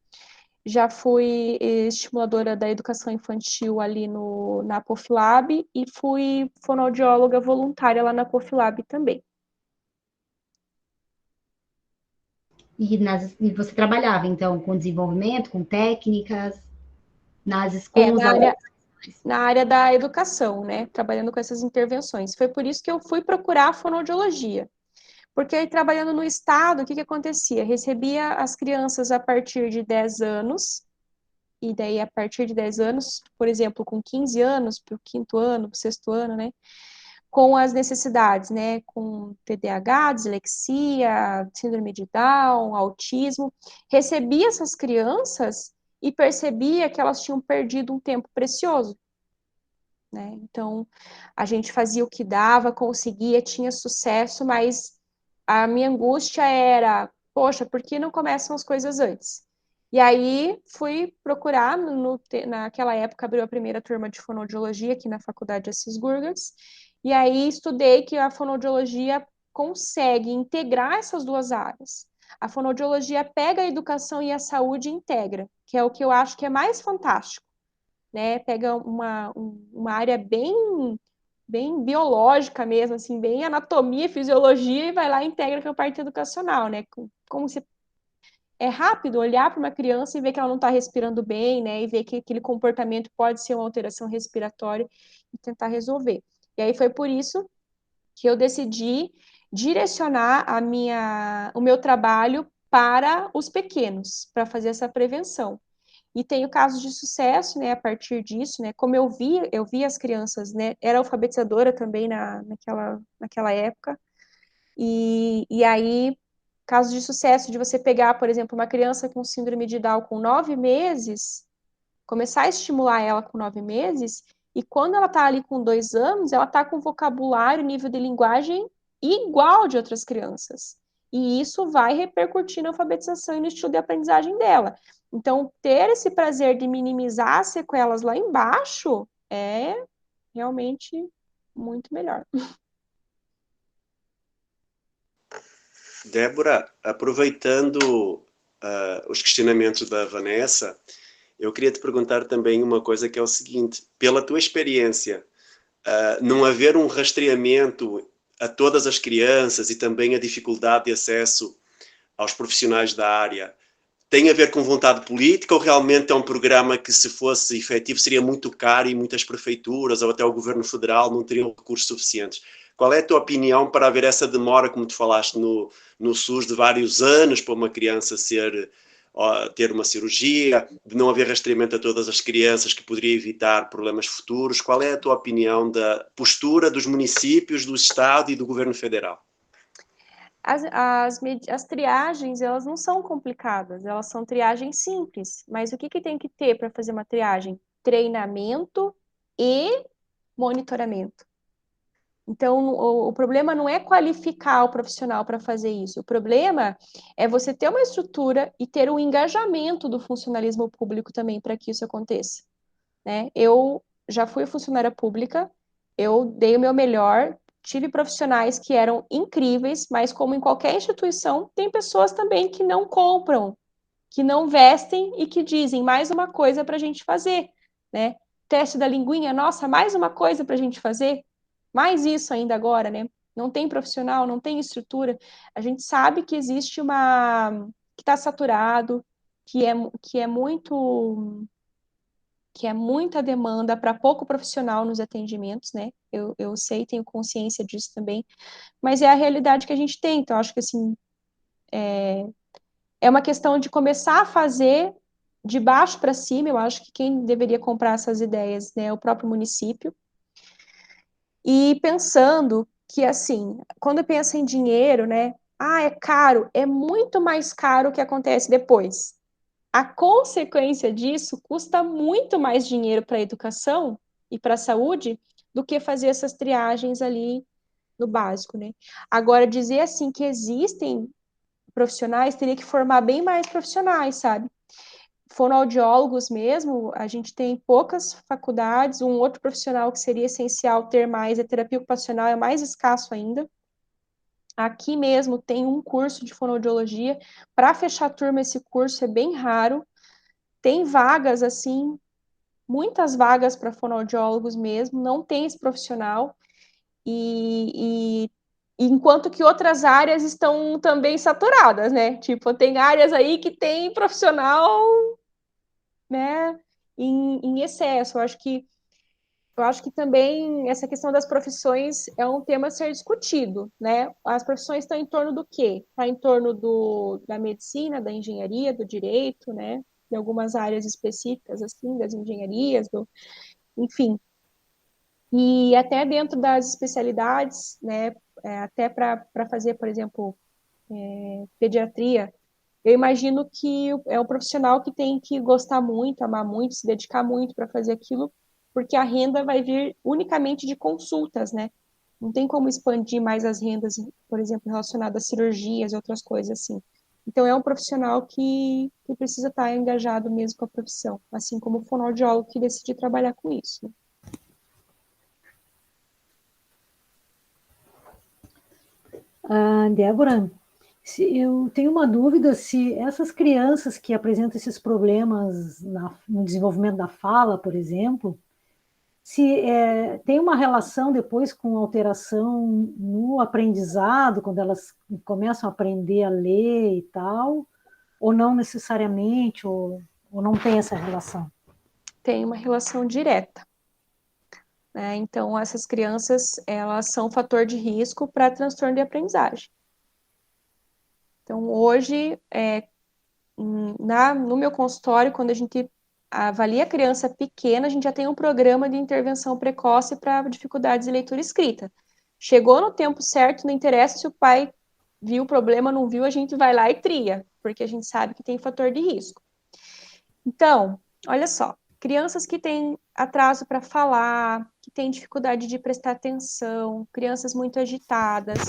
Já fui estimuladora da educação infantil ali na POFLAB e fui fonoaudióloga voluntária lá na POFLAB também. E você trabalhava, então, com desenvolvimento, com técnicas, com os alunos? Na área da educação, né? Trabalhando com essas intervenções. Foi por isso que eu fui procurar a fonoaudiologia. Porque aí, trabalhando no estado, o que acontecia? Recebia as crianças a partir de 10 anos, e daí a partir de 10 anos, por exemplo, com 15 anos, para o 5º ano, para o 6º ano, né? Com as necessidades, né? Com TDAH, dislexia, síndrome de Down, autismo. Recebia essas crianças e percebia que elas tinham perdido um tempo precioso, né? Então, a gente fazia o que dava, conseguia, tinha sucesso, mas a minha angústia era, poxa, por que não começam as coisas antes? E aí, fui procurar, naquela época, abriu a primeira turma de fonoaudiologia aqui na Faculdade Assis Gurgels, e aí estudei que a fonoaudiologia consegue integrar essas duas áreas. A fonoaudiologia pega a educação e a saúde e integra, que é o que eu acho que é mais fantástico, né? Pega uma área bem biológica mesmo, assim, bem anatomia, fisiologia, e vai lá e integra com a parte educacional, né? Como se é rápido olhar para uma criança e ver que ela não está respirando bem, né? E ver que aquele comportamento pode ser uma alteração respiratória e tentar resolver. E aí foi por isso que eu decidi direcionar o meu trabalho para os pequenos, para fazer essa prevenção. E tenho casos de sucesso, né, a partir disso, né, como eu vi as crianças, né, era alfabetizadora também naquela época, e aí, casos de sucesso de você pegar, por exemplo, uma criança com síndrome de Down com 9 meses, começar a estimular ela com 9 meses, e quando ela está ali com 2 anos, ela está com vocabulário, nível de linguagem igual de outras crianças. E isso vai repercutir na alfabetização e no estilo de aprendizagem dela. Então, ter esse prazer de minimizar as sequelas lá embaixo é realmente muito melhor. Débora, aproveitando os questionamentos da Vanessa, eu queria te perguntar também uma coisa que é o seguinte: pela tua experiência, não haver um rastreamento a todas as crianças e também a dificuldade de acesso aos profissionais da área, tem a ver com vontade política ou realmente é um programa que, se fosse efetivo, seria muito caro e muitas prefeituras ou até o governo federal não teriam recursos suficientes? Qual é a tua opinião para haver essa demora, como tu falaste, no SUS, de vários anos para uma criança ter uma cirurgia, de não haver rastreamento a todas as crianças, que poderia evitar problemas futuros? Qual é a tua opinião da postura dos municípios, do Estado e do governo federal? As triagens, elas não são complicadas, elas são triagens simples. Mas o que tem que ter para fazer uma triagem? Treinamento e monitoramento. Então, o problema não é qualificar o profissional para fazer isso. O problema é você ter uma estrutura e ter um engajamento do funcionalismo público também para que isso aconteça, né? Eu já fui funcionária pública, eu dei o meu melhor, tive profissionais que eram incríveis, mas como em qualquer instituição, tem pessoas também que não compram, que não vestem e que dizem mais uma coisa para a gente fazer, né? Teste da linguinha, nossa, mais uma coisa para a gente fazer, mais isso ainda agora, né? Não tem profissional, não tem estrutura. A gente sabe que existe que está saturado, que é muita demanda para pouco profissional nos atendimentos, né? Eu sei, tenho consciência disso também, mas é a realidade que a gente tem. Então, acho que assim, é uma questão de começar a fazer de baixo para cima. Eu acho que quem deveria comprar essas ideias, né, é o próprio município. E pensando que, assim, quando pensa em dinheiro, né, é caro, é muito mais caro o que acontece depois. A consequência disso custa muito mais dinheiro para a educação e para a saúde do que fazer essas triagens ali no básico, né? Agora, dizer assim que existem profissionais, teria que formar bem mais profissionais, sabe? Fonoaudiólogos mesmo, a gente tem poucas faculdades, um outro profissional que seria essencial ter mais é terapia ocupacional, é mais escasso ainda. Aqui mesmo tem um curso de fonoaudiologia, para fechar a turma esse curso é bem raro, tem vagas assim, muitas vagas para fonoaudiólogos mesmo, não tem esse profissional, e enquanto que outras áreas estão também saturadas, né? Tipo, tem áreas aí que tem profissional, né, em excesso. Eu acho que também essa questão das profissões é um tema a ser discutido, né? As profissões estão em torno do quê? Está em torno da medicina, da engenharia, do direito, né? De algumas áreas específicas, assim, das engenharias, enfim. E até dentro das especialidades, né? Até para fazer, por exemplo, pediatria, eu imagino que é um profissional que tem que gostar muito, amar muito, se dedicar muito para fazer aquilo, porque a renda vai vir unicamente de consultas, né? Não tem como expandir mais as rendas, por exemplo, relacionadas a cirurgias e outras coisas assim. Então, é um profissional que precisa estar engajado mesmo com a profissão, assim como o fonoaudiólogo que decide trabalhar com isso, né? Débora, eu tenho uma dúvida se essas crianças que apresentam esses problemas no desenvolvimento da fala, por exemplo, se tem uma relação depois com alteração no aprendizado, quando elas começam a aprender a ler e tal, ou não necessariamente, ou não tem essa relação? Tem uma relação direta. né? Então, essas crianças, elas são fator de risco para transtorno de aprendizagem. Então, hoje, no meu consultório, quando a gente avalia a criança pequena, a gente já tem um programa de intervenção precoce para dificuldades de leitura e escrita. Chegou no tempo certo, não interessa se o pai viu o problema, não viu, a gente vai lá e tria, porque a gente sabe que tem fator de risco. Então, olha só, crianças que têm atraso para falar, que têm dificuldade de prestar atenção, crianças muito agitadas,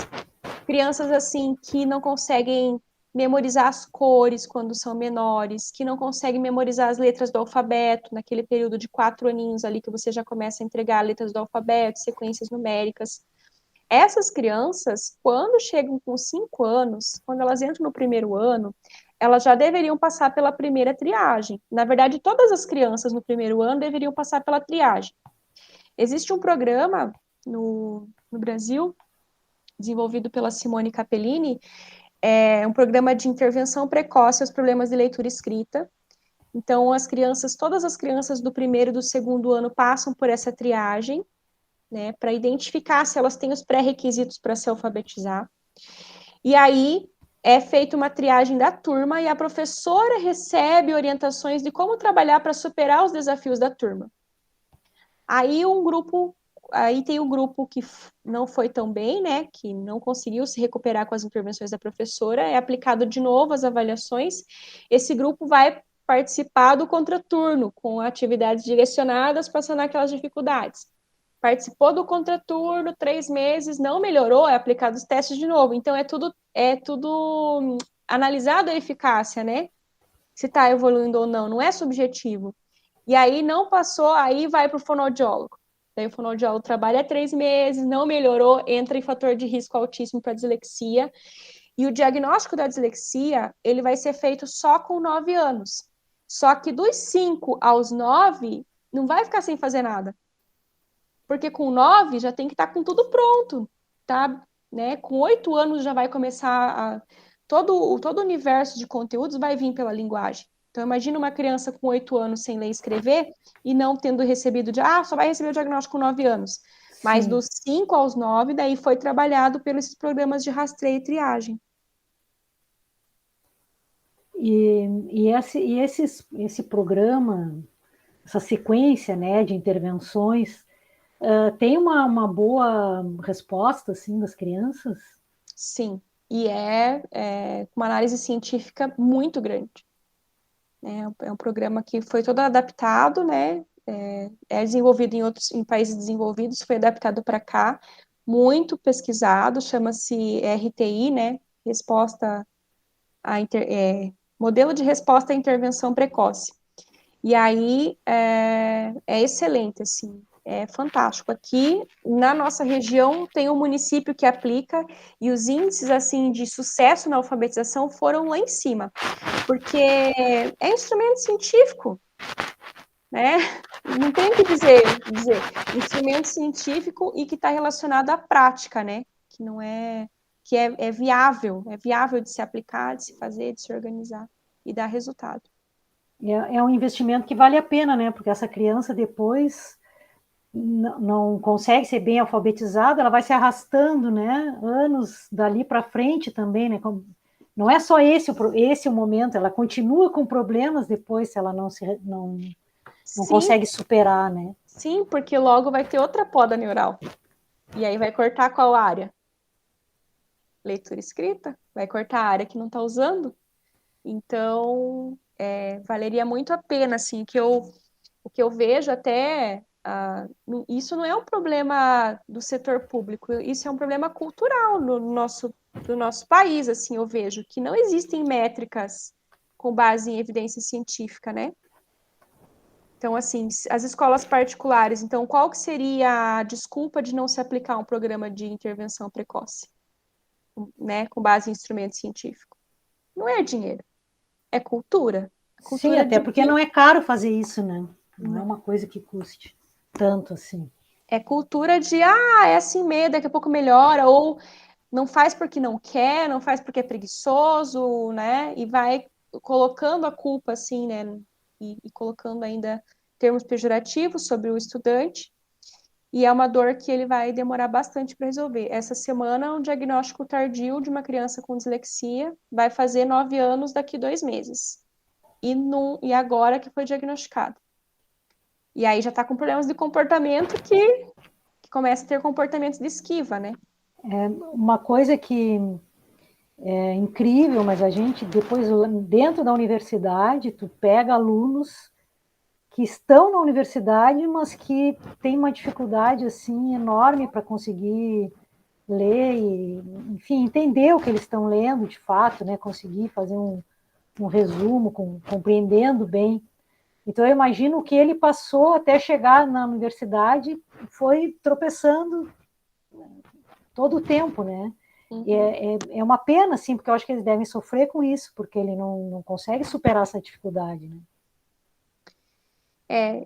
crianças assim que não conseguem memorizar as cores quando são menores, que não conseguem memorizar as letras do alfabeto, naquele período de 4 aninhos ali que você já começa a entregar letras do alfabeto, sequências numéricas. Essas crianças, quando chegam com 5 anos, quando elas entram no primeiro ano, elas já deveriam passar pela primeira triagem. Na verdade, todas as crianças no primeiro ano deveriam passar pela triagem. Existe um programa no Brasil, desenvolvido pela Simone Capellini, é um programa de intervenção precoce aos problemas de leitura e escrita. Então, todas as crianças do primeiro e do segundo ano passam por essa triagem, né, para identificar se elas têm os pré-requisitos para se alfabetizar. E aí é feita uma triagem da turma e a professora recebe orientações de como trabalhar para superar os desafios da turma. Aí tem um grupo que não foi tão bem, né, que não conseguiu se recuperar com as intervenções da professora, é aplicado de novo as avaliações. Esse grupo vai participar do contraturno, com atividades direcionadas para sanar aquelas dificuldades. Participou do contraturno, 3 meses, não melhorou, é aplicado os testes de novo. Então, é tudo analisado a eficácia, né? Se está evoluindo ou não, não é subjetivo. E aí, não passou, aí vai para o fonoaudiólogo. Daí o fonoaudiólogo trabalha 3 meses, não melhorou, entra em fator de risco altíssimo para dislexia. E o diagnóstico da dislexia, ele vai ser feito só com 9 anos. Só que dos 5 aos 9, não vai ficar sem fazer nada. Porque com 9 já tem que estar com tudo pronto, tá? Né? Com 8 anos já vai começar todo o universo de conteúdos vai vir pela linguagem. Então, imagina uma criança com 8 anos sem ler e escrever e não tendo recebido só vai receber o diagnóstico com 9 anos. Mas dos 5 aos 9, daí foi trabalhado pelos programas de rastreio e triagem. E esse programa, essa sequência, né, de intervenções, tem uma boa resposta, assim, das crianças? Sim, e é uma análise científica muito grande. É um programa que foi todo adaptado, né? É desenvolvido em países desenvolvidos, foi adaptado para cá, muito pesquisado, chama-se RTI, né? Modelo de resposta à intervenção precoce. E aí é excelente, assim, é fantástico. Aqui na nossa região tem um município que aplica e os índices assim de sucesso na alfabetização foram lá em cima, porque é instrumento científico, né? Não tem o que dizer, instrumento científico e que está relacionado à prática, né? Que não é que é viável de se aplicar, de se fazer, de se organizar e dar resultado. É um investimento que vale a pena, né? Porque essa criança depois não consegue ser bem alfabetizada, ela vai se arrastando, né? Anos dali para frente também, né? Não é só esse o momento, ela continua com problemas depois se ela não consegue superar, né? Sim, porque logo vai ter outra poda neural. E aí vai cortar qual área? Leitura e escrita. Vai cortar a área que não está usando. Então, valeria muito a pena, assim, o que eu vejo até... isso não é um problema do setor público, isso é um problema cultural do nosso país, assim, eu vejo, que não existem métricas com base em evidência científica, né? Então, assim, as escolas particulares, então, qual que seria a desculpa de não se aplicar um programa de intervenção precoce, né, com base em instrumento científico? Não é dinheiro, é cultura. Sim, até porque não é caro fazer isso, né? Não é uma coisa que custe tanto assim. É cultura de, é assim mesmo, daqui a pouco melhora, ou não faz porque não quer, não faz porque é preguiçoso, né? E vai colocando a culpa, assim, né? E colocando ainda termos pejorativos sobre o estudante. e é uma dor que ele vai demorar bastante para resolver. Essa semana, um diagnóstico tardio de uma criança com dislexia vai fazer 9 anos daqui 2 meses. E agora que foi diagnosticado. E aí já está com problemas de comportamento que começa a ter comportamentos de esquiva, né? Uma coisa que é incrível, mas a gente, depois, dentro da universidade, tu pega alunos que estão na universidade, mas que têm uma dificuldade, assim, enorme para conseguir ler e, enfim, entender o que eles estão lendo, de fato, né? Conseguir fazer um resumo, compreendendo bem. Então, eu imagino que ele passou até chegar na universidade, foi tropeçando todo o tempo, né? Uhum. E é uma pena, assim, porque eu acho que eles devem sofrer com isso, porque ele não consegue superar essa dificuldade, né?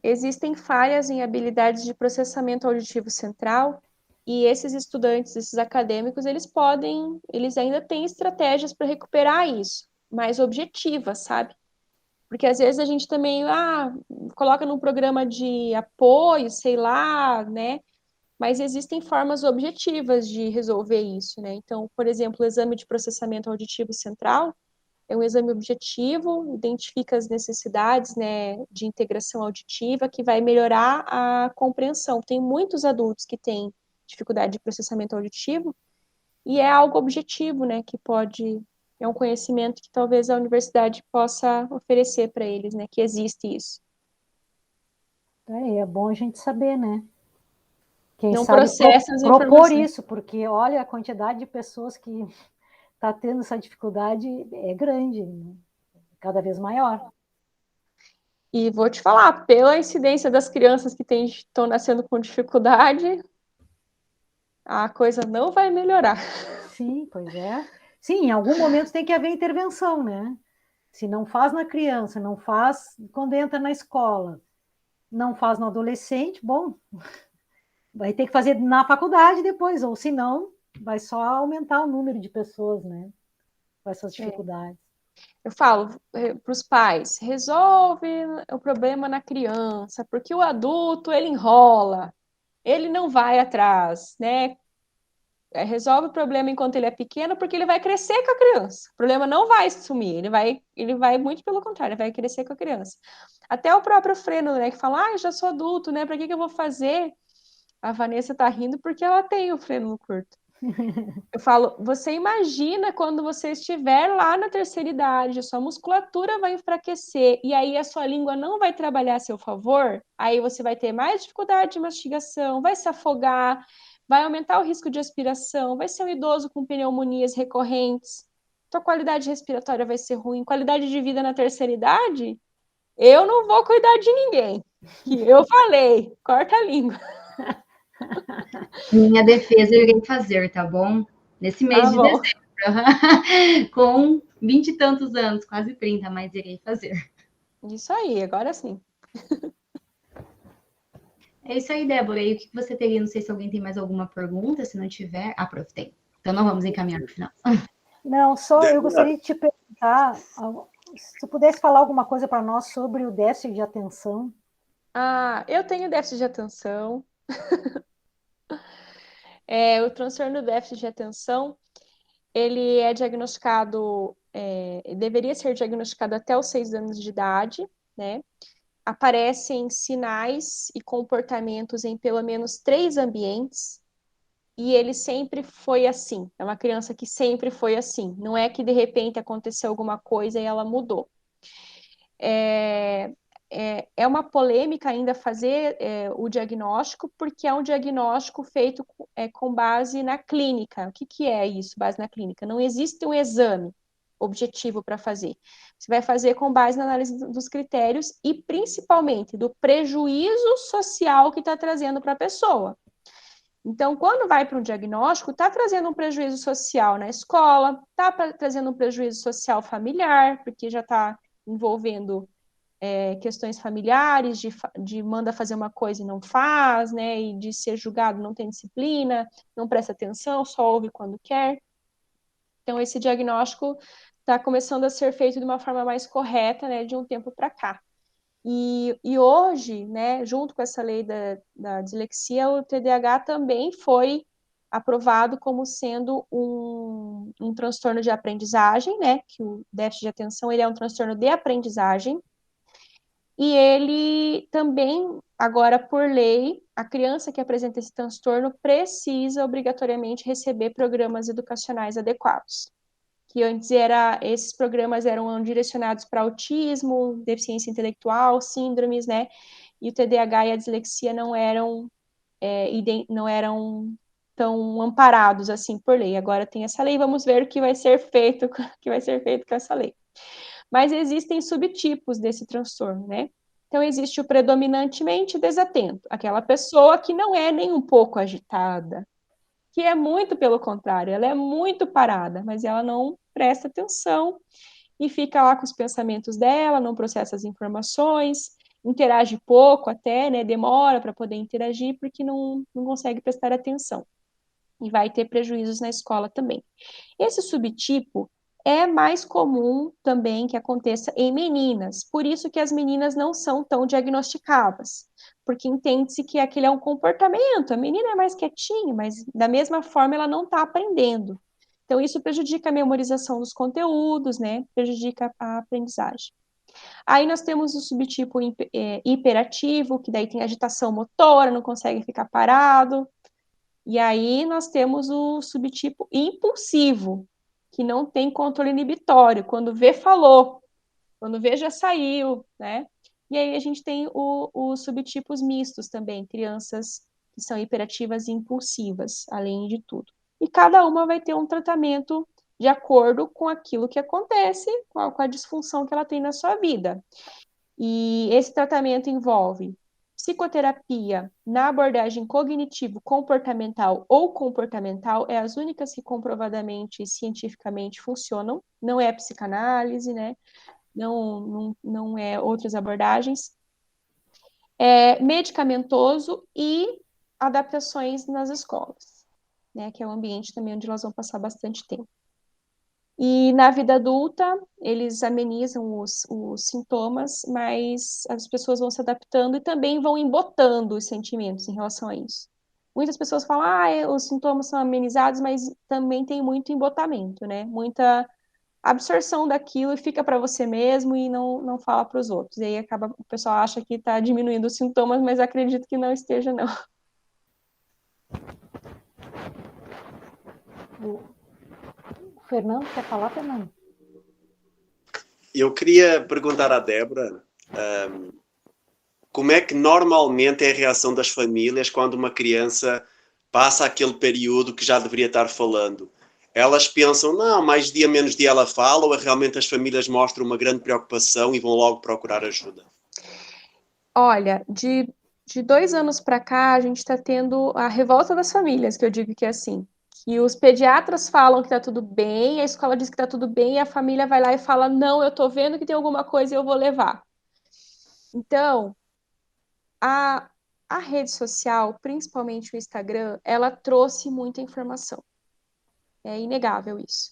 Existem falhas em habilidades de processamento auditivo central, e esses estudantes, esses acadêmicos, eles ainda têm estratégias para recuperar isso, mais objetivas, sabe? Porque às vezes a gente também, coloca num programa de apoio, sei lá, né? Mas existem formas objetivas de resolver isso, né? Então, por exemplo, o exame de processamento auditivo central é um exame objetivo, identifica as necessidades, né, de integração auditiva, que vai melhorar a compreensão. Tem muitos adultos que têm dificuldade de processamento auditivo, e é algo objetivo, né, é um conhecimento que talvez a universidade possa oferecer para eles, né, que existe isso. É bom a gente saber, né? Quem Não sabe processa as propor informações. isso, porque olha a quantidade de pessoas que está tendo essa dificuldade é grande, né? Cada vez maior. E vou te falar, pela incidência das crianças que estão nascendo com dificuldade, a coisa não vai melhorar. Sim, pois é. Sim, em algum momento tem que haver intervenção, né? Se não faz na criança, não faz quando entra na escola, não faz no adolescente, bom, vai ter que fazer na faculdade depois, ou se não, vai só aumentar o número de pessoas, né? Com essas dificuldades. Eu falo para os pais, resolve o problema na criança, porque o adulto, ele enrola, ele não vai atrás, né? Resolve o problema enquanto ele é pequeno, porque ele vai crescer com a criança. O problema não vai sumir, ele vai muito pelo contrário, ele vai crescer com a criança. Até o próprio Freno, né, que fala, eu já sou adulto, né, para que eu vou fazer? A Vanessa tá rindo porque ela tem o freno no curto. Eu falo, você imagina quando você estiver lá na terceira idade, sua musculatura vai enfraquecer e aí a sua língua não vai trabalhar a seu favor, aí você vai ter mais dificuldade de mastigação, vai se afogar, vai aumentar o risco de aspiração, vai ser um idoso com pneumonias recorrentes, tua qualidade respiratória vai ser ruim, qualidade de vida na terceira idade, eu não vou cuidar de ninguém. Que eu falei, corta a língua. Minha defesa eu irei fazer, tá bom? Nesse mês de bom. dezembro. Com 20 e tantos anos, quase 30, mas irei fazer. Isso aí, agora sim. É isso aí, Débora. E o que você teria? Não sei se alguém tem mais alguma pergunta. Se não tiver, prof, tem. Então não vamos encaminhar no final. Não, só eu gostaria de te perguntar se tu pudesse falar alguma coisa para nós sobre o déficit de atenção. Eu tenho déficit de atenção. O transtorno do déficit de atenção, ele é diagnosticado, deveria ser diagnosticado até os 6 anos de idade, né? Aparecem sinais e comportamentos em pelo menos 3 ambientes, e ele sempre foi assim. É uma criança que sempre foi assim. Não é que de repente aconteceu alguma coisa e ela mudou. É uma polêmica ainda fazer o diagnóstico, porque é um diagnóstico feito com base na clínica. O que é isso, base na clínica? Não existe um exame objetivo para fazer. Você vai fazer com base na análise dos critérios e, principalmente, do prejuízo social que está trazendo para a pessoa. Então, quando vai para um diagnóstico, está trazendo um prejuízo social na escola, está trazendo um prejuízo social familiar, porque já está envolvendo questões familiares, de manda fazer uma coisa e não faz, né, e de ser julgado, não tem disciplina, não presta atenção, só ouve quando quer. Então, esse diagnóstico está começando a ser feito de uma forma mais correta, né, de um tempo para cá. E hoje, né, junto com essa lei da dislexia, o TDAH também foi aprovado como sendo um transtorno de aprendizagem, né, que o déficit de atenção ele é um transtorno de aprendizagem, e ele também, agora por lei, a criança que apresenta esse transtorno precisa obrigatoriamente receber programas educacionais adequados. Que antes esses programas eram direcionados para autismo, deficiência intelectual, síndromes, né? E o TDAH e a dislexia não eram tão amparados assim por lei. Agora tem essa lei, vamos ver o que vai ser feito, com essa lei. Mas existem subtipos desse transtorno, né? Então existe o predominantemente desatento, aquela pessoa que não é nem um pouco agitada, que é muito pelo contrário, ela é muito parada, mas ela não presta atenção e fica lá com os pensamentos dela, não processa as informações, interage pouco até, né, demora para poder interagir porque não consegue prestar atenção. E vai ter prejuízos na escola também. Esse subtipo é mais comum também que aconteça em meninas, por isso que as meninas não são tão diagnosticadas, porque entende-se que aquele é um comportamento, a menina é mais quietinha, mas da mesma forma ela não está aprendendo. Então isso prejudica a memorização dos conteúdos, né? Prejudica a aprendizagem. Aí nós temos o subtipo hiperativo, que daí tem agitação motora, não consegue ficar parado. E aí nós temos o subtipo impulsivo, que não tem controle inibitório. Quando vê, falou. Quando vê, já saiu, né? E aí a gente tem os subtipos mistos também, crianças que são hiperativas e impulsivas, além de tudo. E cada uma vai ter um tratamento de acordo com aquilo que acontece, com a disfunção que ela tem na sua vida. E esse tratamento envolve psicoterapia na abordagem cognitivo-comportamental ou comportamental, é as únicas que comprovadamente e cientificamente funcionam, não é psicanálise, né? Não é outras abordagens. É medicamentoso e adaptações nas escolas, né? Que é um ambiente também onde elas vão passar bastante tempo. E na vida adulta, eles amenizam os sintomas, mas as pessoas vão se adaptando e também vão embotando os sentimentos em relação a isso. Muitas pessoas falam, os sintomas são amenizados, mas também tem muito embotamento, né? Muita absorção daquilo e fica para você mesmo e não fala para os outros. E aí o pessoal acha que está diminuindo os sintomas, mas acredito que não esteja, não. O Fernando, quer falar, Fernando? Eu queria perguntar à Débora como é que normalmente é a reação das famílias quando uma criança passa aquele período que já deveria estar falando. Elas pensam, não, mais dia menos dia ela fala, ou realmente as famílias mostram uma grande preocupação e vão logo procurar ajuda? Olha, de 2 anos para cá, a gente está tendo a revolta das famílias, que eu digo que é assim. E os pediatras falam que tá tudo bem, a escola diz que tá tudo bem, e a família vai lá e fala, não, eu tô vendo que tem alguma coisa e eu vou levar. Então, a rede social, principalmente o Instagram, ela trouxe muita informação. É inegável isso.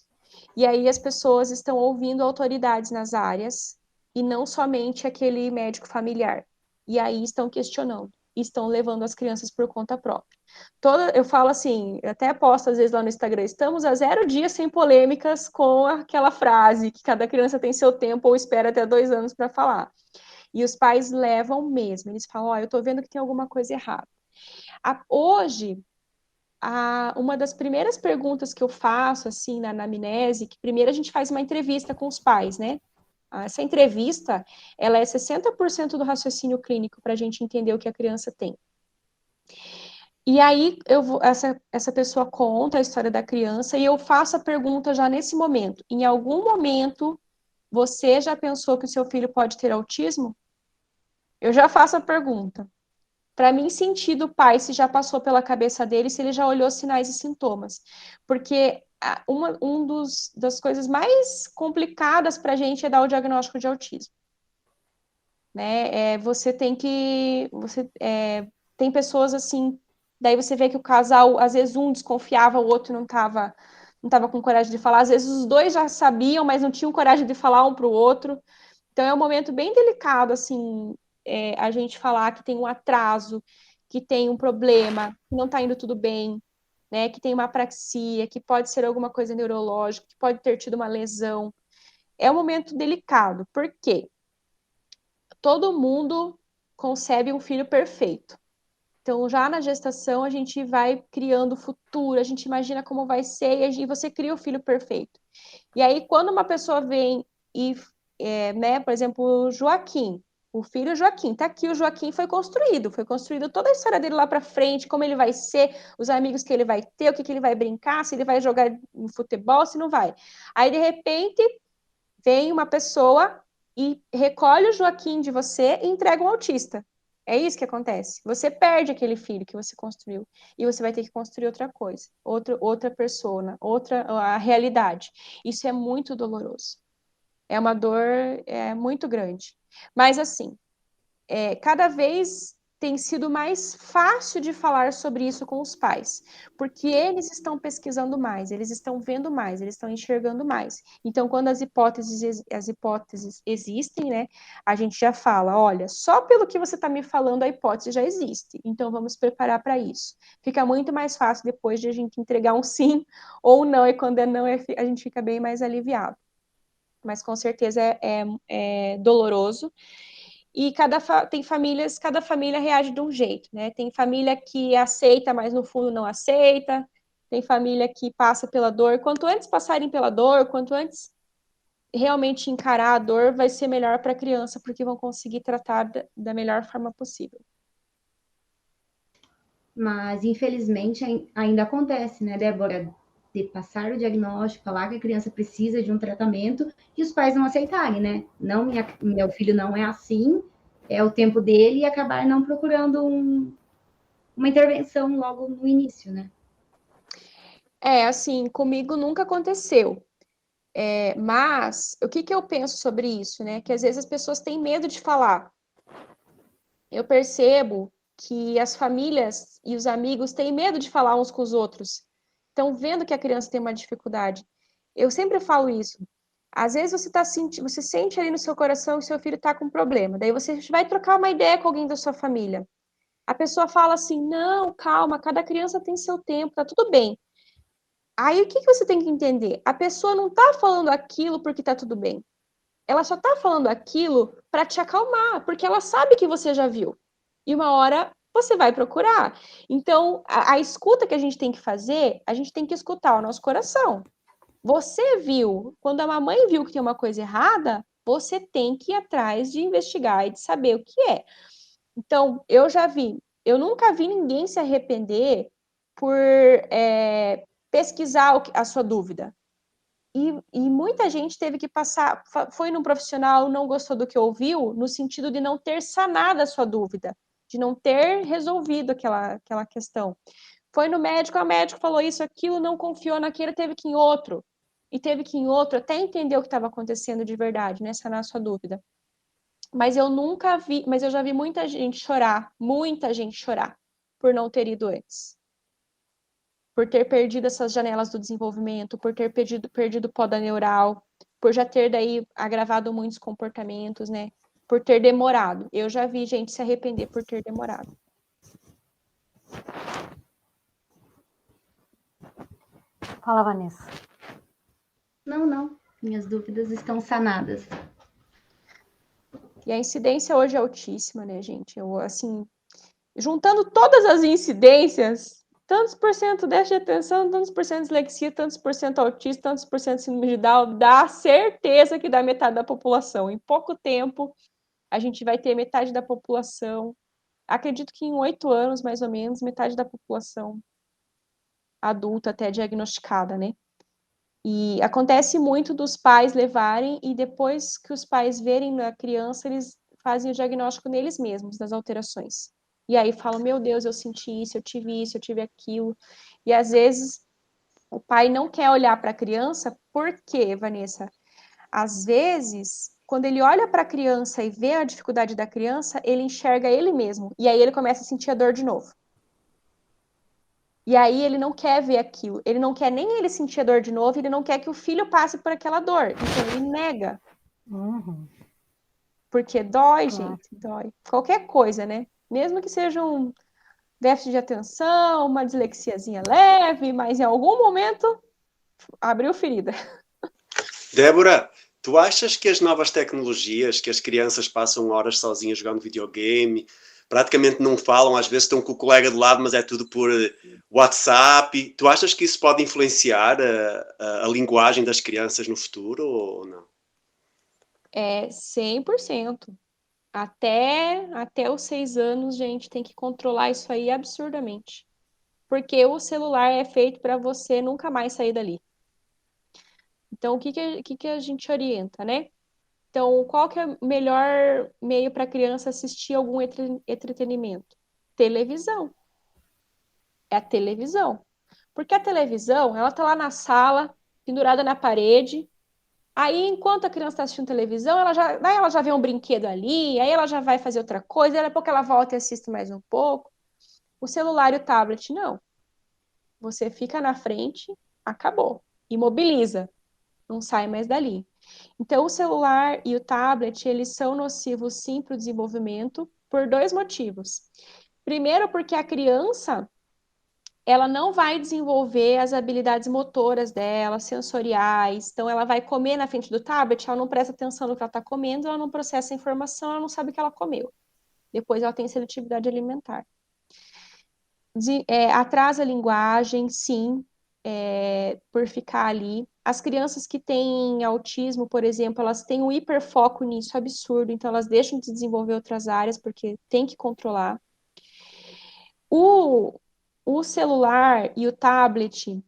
E aí as pessoas estão ouvindo autoridades nas áreas, e não somente aquele médico familiar. E aí estão questionando, estão levando as crianças por conta própria. Eu falo assim, eu até posto às vezes lá no Instagram, estamos a 0 dias sem polêmicas com aquela frase que cada criança tem seu tempo ou espera até 2 anos para falar. E os pais levam mesmo, eles falam, eu tô vendo que tem alguma coisa errada. Hoje, uma das primeiras perguntas que eu faço, assim, na anamnese, que primeiro a gente faz uma entrevista com os pais, né? Essa entrevista, ela é 60% do raciocínio clínico para a gente entender o que a criança tem. E aí, essa pessoa conta a história da criança e eu faço a pergunta já nesse momento. Em algum momento, você já pensou que o seu filho pode ter autismo? Eu já faço a pergunta. Para mim, sentir do pai se já passou pela cabeça dele, se ele já olhou sinais e sintomas. Porque uma das coisas mais complicadas para a gente é dar o diagnóstico de autismo. Né? Tem pessoas assim, daí você vê que o casal, às vezes um desconfiava, o outro não estava com coragem de falar, às vezes os dois já sabiam, mas não tinham coragem de falar um para o outro. Então é um momento bem delicado, assim, a gente falar que tem um atraso, que tem um problema, que não está indo tudo bem, né? Que tem uma apraxia, que pode ser alguma coisa neurológica, que pode ter tido uma lesão. É um momento delicado. Por quê? Todo mundo concebe um filho perfeito. Então, já na gestação, a gente vai criando o futuro, a gente imagina como vai ser, e você cria o filho perfeito. E aí, quando uma pessoa vem e, né, por exemplo, o Joaquim, o filho Joaquim, tá aqui, o Joaquim foi construído toda a história dele lá para frente, como ele vai ser, os amigos que ele vai ter, o que ele vai brincar, se ele vai jogar no futebol, se não vai. Aí, de repente, vem uma pessoa e recolhe o Joaquim de você e entrega um autista. É isso que acontece. Você perde aquele filho que você construiu e você vai ter que construir outra coisa, outra persona, a realidade. Isso é muito doloroso. É uma dor muito grande. Mas assim, cada vez tem sido mais fácil de falar sobre isso com os pais, porque eles estão pesquisando mais, eles estão vendo mais, eles estão enxergando mais. Então, quando as hipóteses existem, né, a gente já fala, olha, só pelo que você está me falando, a hipótese já existe, então vamos preparar para isso. Fica muito mais fácil depois de a gente entregar um sim ou não, e quando é não, a gente fica bem mais aliviado. Mas com certeza é doloroso. E cada família reage de um jeito, né? Tem família que aceita, mas no fundo não aceita. Tem família que passa pela dor. Quanto antes passarem pela dor, quanto antes realmente encarar a dor, vai ser melhor para a criança, porque vão conseguir tratar da melhor forma possível. Mas, infelizmente, ainda acontece, né, Débora? De passar o diagnóstico, falar que a criança precisa de um tratamento e os pais não aceitarem, né? Não, meu filho não é assim, é o tempo dele, e acabar não procurando uma intervenção logo no início, né? Assim, comigo nunca aconteceu. Mas o que eu penso sobre isso, né? Que às vezes as pessoas têm medo de falar. Eu percebo que as famílias e os amigos têm medo de falar uns com os outros. Estão vendo que a criança tem uma dificuldade. Eu sempre falo isso. Às vezes você sente ali no seu coração que seu filho está com um problema. Daí você vai trocar uma ideia com alguém da sua família. A pessoa fala assim: não, calma, cada criança tem seu tempo, tá tudo bem. Aí o que você tem que entender? A pessoa não está falando aquilo porque tá tudo bem. Ela só está falando aquilo para te acalmar, porque ela sabe que você já viu. E uma hora você vai procurar. Então, a escuta que a gente tem que fazer, a gente tem que escutar o nosso coração. Você viu, quando a mamãe viu que tem uma coisa errada, você tem que ir atrás de investigar e de saber o que é. Então, eu nunca vi ninguém se arrepender por pesquisar a sua dúvida. E muita gente teve que passar, foi num profissional, não gostou do que ouviu, no sentido de não ter sanado a sua dúvida, de não ter resolvido aquela questão. Foi no médico, o médico falou isso, aquilo, não confiou naquele, teve que ir em outro. E teve que ir em outro até entender o que estava acontecendo de verdade, né? Sanar a sua dúvida. Mas eu já vi muita gente chorar por não ter ido antes. Por ter perdido essas janelas do desenvolvimento, por ter perdido poda neural, por já ter daí agravado muitos comportamentos, né? Por ter demorado. Eu já vi gente se arrepender por ter demorado. Fala, Vanessa. Não. Minhas dúvidas estão sanadas. E a incidência hoje é altíssima, né, gente? Assim, juntando todas as incidências, tantos por cento déficit de atenção, tantos por cento dislexia, tantos por cento autista, tantos por cento síndrome de Down, dá certeza que dá metade da população. Em pouco tempo, a gente vai ter metade da população. Acredito que em 8 anos, mais ou menos, metade da população adulta até diagnosticada, né? E acontece muito dos pais levarem e depois que os pais verem na criança, eles fazem o diagnóstico neles mesmos, das alterações. E aí falam, meu Deus, eu senti isso, eu tive aquilo. E às vezes o pai não quer olhar para a criança, por quê, Vanessa? Às vezes, quando ele olha para a criança e vê a dificuldade da criança, ele enxerga ele mesmo. E aí ele começa a sentir a dor de novo. E aí ele não quer ver aquilo. Ele não quer nem ele sentir a dor de novo, ele não quer que o filho passe por aquela dor. Então ele nega. Uhum. Porque dói, Claro. gente, dói. Qualquer coisa, né? Mesmo que seja um déficit de atenção, uma dislexiazinha leve, mas em algum momento abriu ferida. Débora, tu achas que as novas tecnologias, que as crianças passam horas sozinhas jogando videogame, praticamente não falam, às vezes estão com o colega do lado, mas é tudo por WhatsApp, tu achas que isso pode influenciar a linguagem das crianças no futuro ou não? É 100%. Até os 6 anos, gente, tem que controlar isso aí absurdamente. Porque o celular é feito para você nunca mais sair dali. Então, o que a gente orienta, né? Então, qual que é o melhor meio para a criança assistir algum entretenimento? Televisão. É a televisão. Porque a televisão, ela tá lá na sala, pendurada na parede. Aí, enquanto a criança está assistindo televisão, daí ela já vê um brinquedo ali, aí ela já vai fazer outra coisa, daqui a pouco ela volta e assiste mais um pouco. O celular e o tablet, não. Você fica na frente, acabou. Imobiliza, não sai mais dali. Então, o celular e o tablet, eles são nocivos, sim, para o desenvolvimento, por 2 motivos. Primeiro, porque a criança, ela não vai desenvolver as habilidades motoras dela, sensoriais. Então, ela vai comer na frente do tablet, ela não presta atenção no que ela está comendo, ela não processa a informação, ela não sabe o que ela comeu. Depois, ela tem seletividade alimentar. Atrasa a linguagem, sim, por ficar ali. As crianças que têm autismo, por exemplo, elas têm um hiperfoco nisso absurdo, então elas deixam de desenvolver outras áreas porque tem que controlar. O celular e o tablet,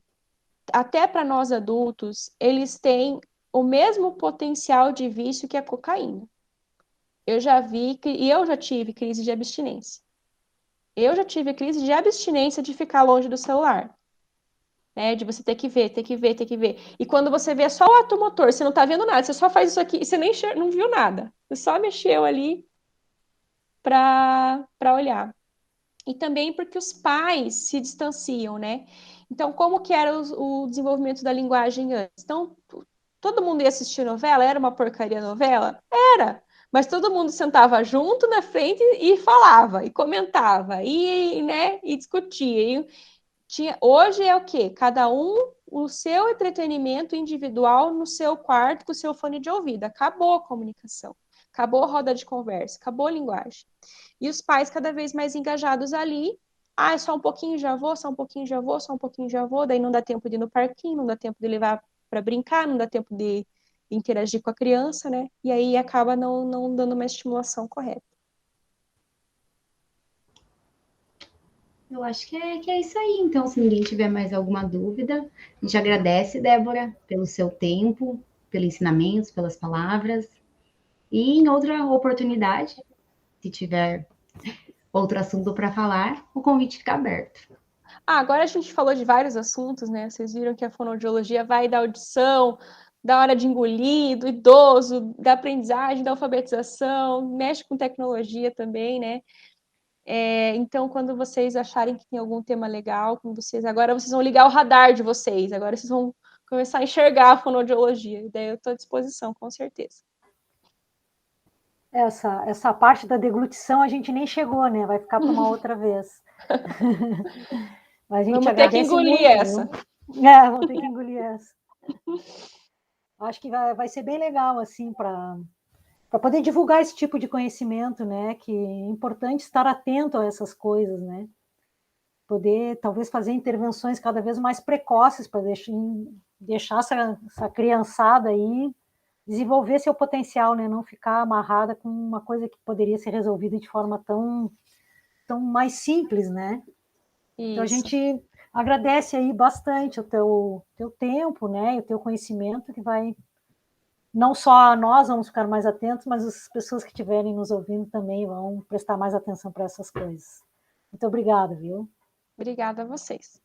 até para nós adultos, eles têm o mesmo potencial de vício que a cocaína. Eu já vi e eu já tive crise de abstinência. Eu já tive crise de abstinência de ficar longe do celular. Né, de você ter que ver, ter que ver, ter que ver. E quando você vê só o ato motor, você não tá vendo nada, você só faz isso aqui e você nem não viu nada. Você só mexeu ali para olhar. E também porque os pais se distanciam, né? Então, como que era o desenvolvimento da linguagem antes? Então, todo mundo ia assistir novela? Era uma porcaria novela? Era! Mas todo mundo sentava junto na frente e falava, e comentava, e, né, e discutia. Hoje é o quê? Cada um o seu entretenimento individual no seu quarto com o seu fone de ouvido. Acabou a comunicação, acabou a roda de conversa, acabou a linguagem. E os pais cada vez mais engajados ali. Ah, só um pouquinho já vou, só um pouquinho já vou, só um pouquinho já vou. Daí não dá tempo de ir no parquinho, não dá tempo de levar para brincar, não dá tempo de interagir com a criança, né? E aí acaba não dando uma estimulação correta. Eu acho que é isso aí. Então, se ninguém tiver mais alguma dúvida, a gente agradece, Débora, pelo seu tempo, pelos ensinamentos, pelas palavras. E em outra oportunidade, se tiver outro assunto para falar, o convite fica aberto. Agora a gente falou de vários assuntos, né? Vocês viram que a fonoaudiologia vai da audição, da hora de engolir, do idoso, da aprendizagem, da alfabetização, mexe com tecnologia também, né? Então, quando vocês acharem que tem algum tema legal, agora vocês vão ligar o radar de vocês, agora vocês vão começar a enxergar a fonoaudiologia, e daí eu estou à disposição, com certeza. Essa parte da deglutição a gente nem chegou, né? Vai ficar para uma outra vez. Mas a gente vamos ter que engolir muito, essa. Vamos ter que engolir essa. Acho que vai ser bem legal, assim, para poder divulgar esse tipo de conhecimento, né? Que é importante estar atento a essas coisas, né? Poder, talvez, fazer intervenções cada vez mais precoces para deixar essa criançada aí desenvolver seu potencial, né? Não ficar amarrada com uma coisa que poderia ser resolvida de forma tão mais simples, né? Isso. Então, a gente agradece aí bastante o teu tempo, né? E o teu conhecimento, que vai... Não só nós vamos ficar mais atentos, mas as pessoas que estiverem nos ouvindo também vão prestar mais atenção para essas coisas. Muito obrigada, viu? Obrigada a vocês.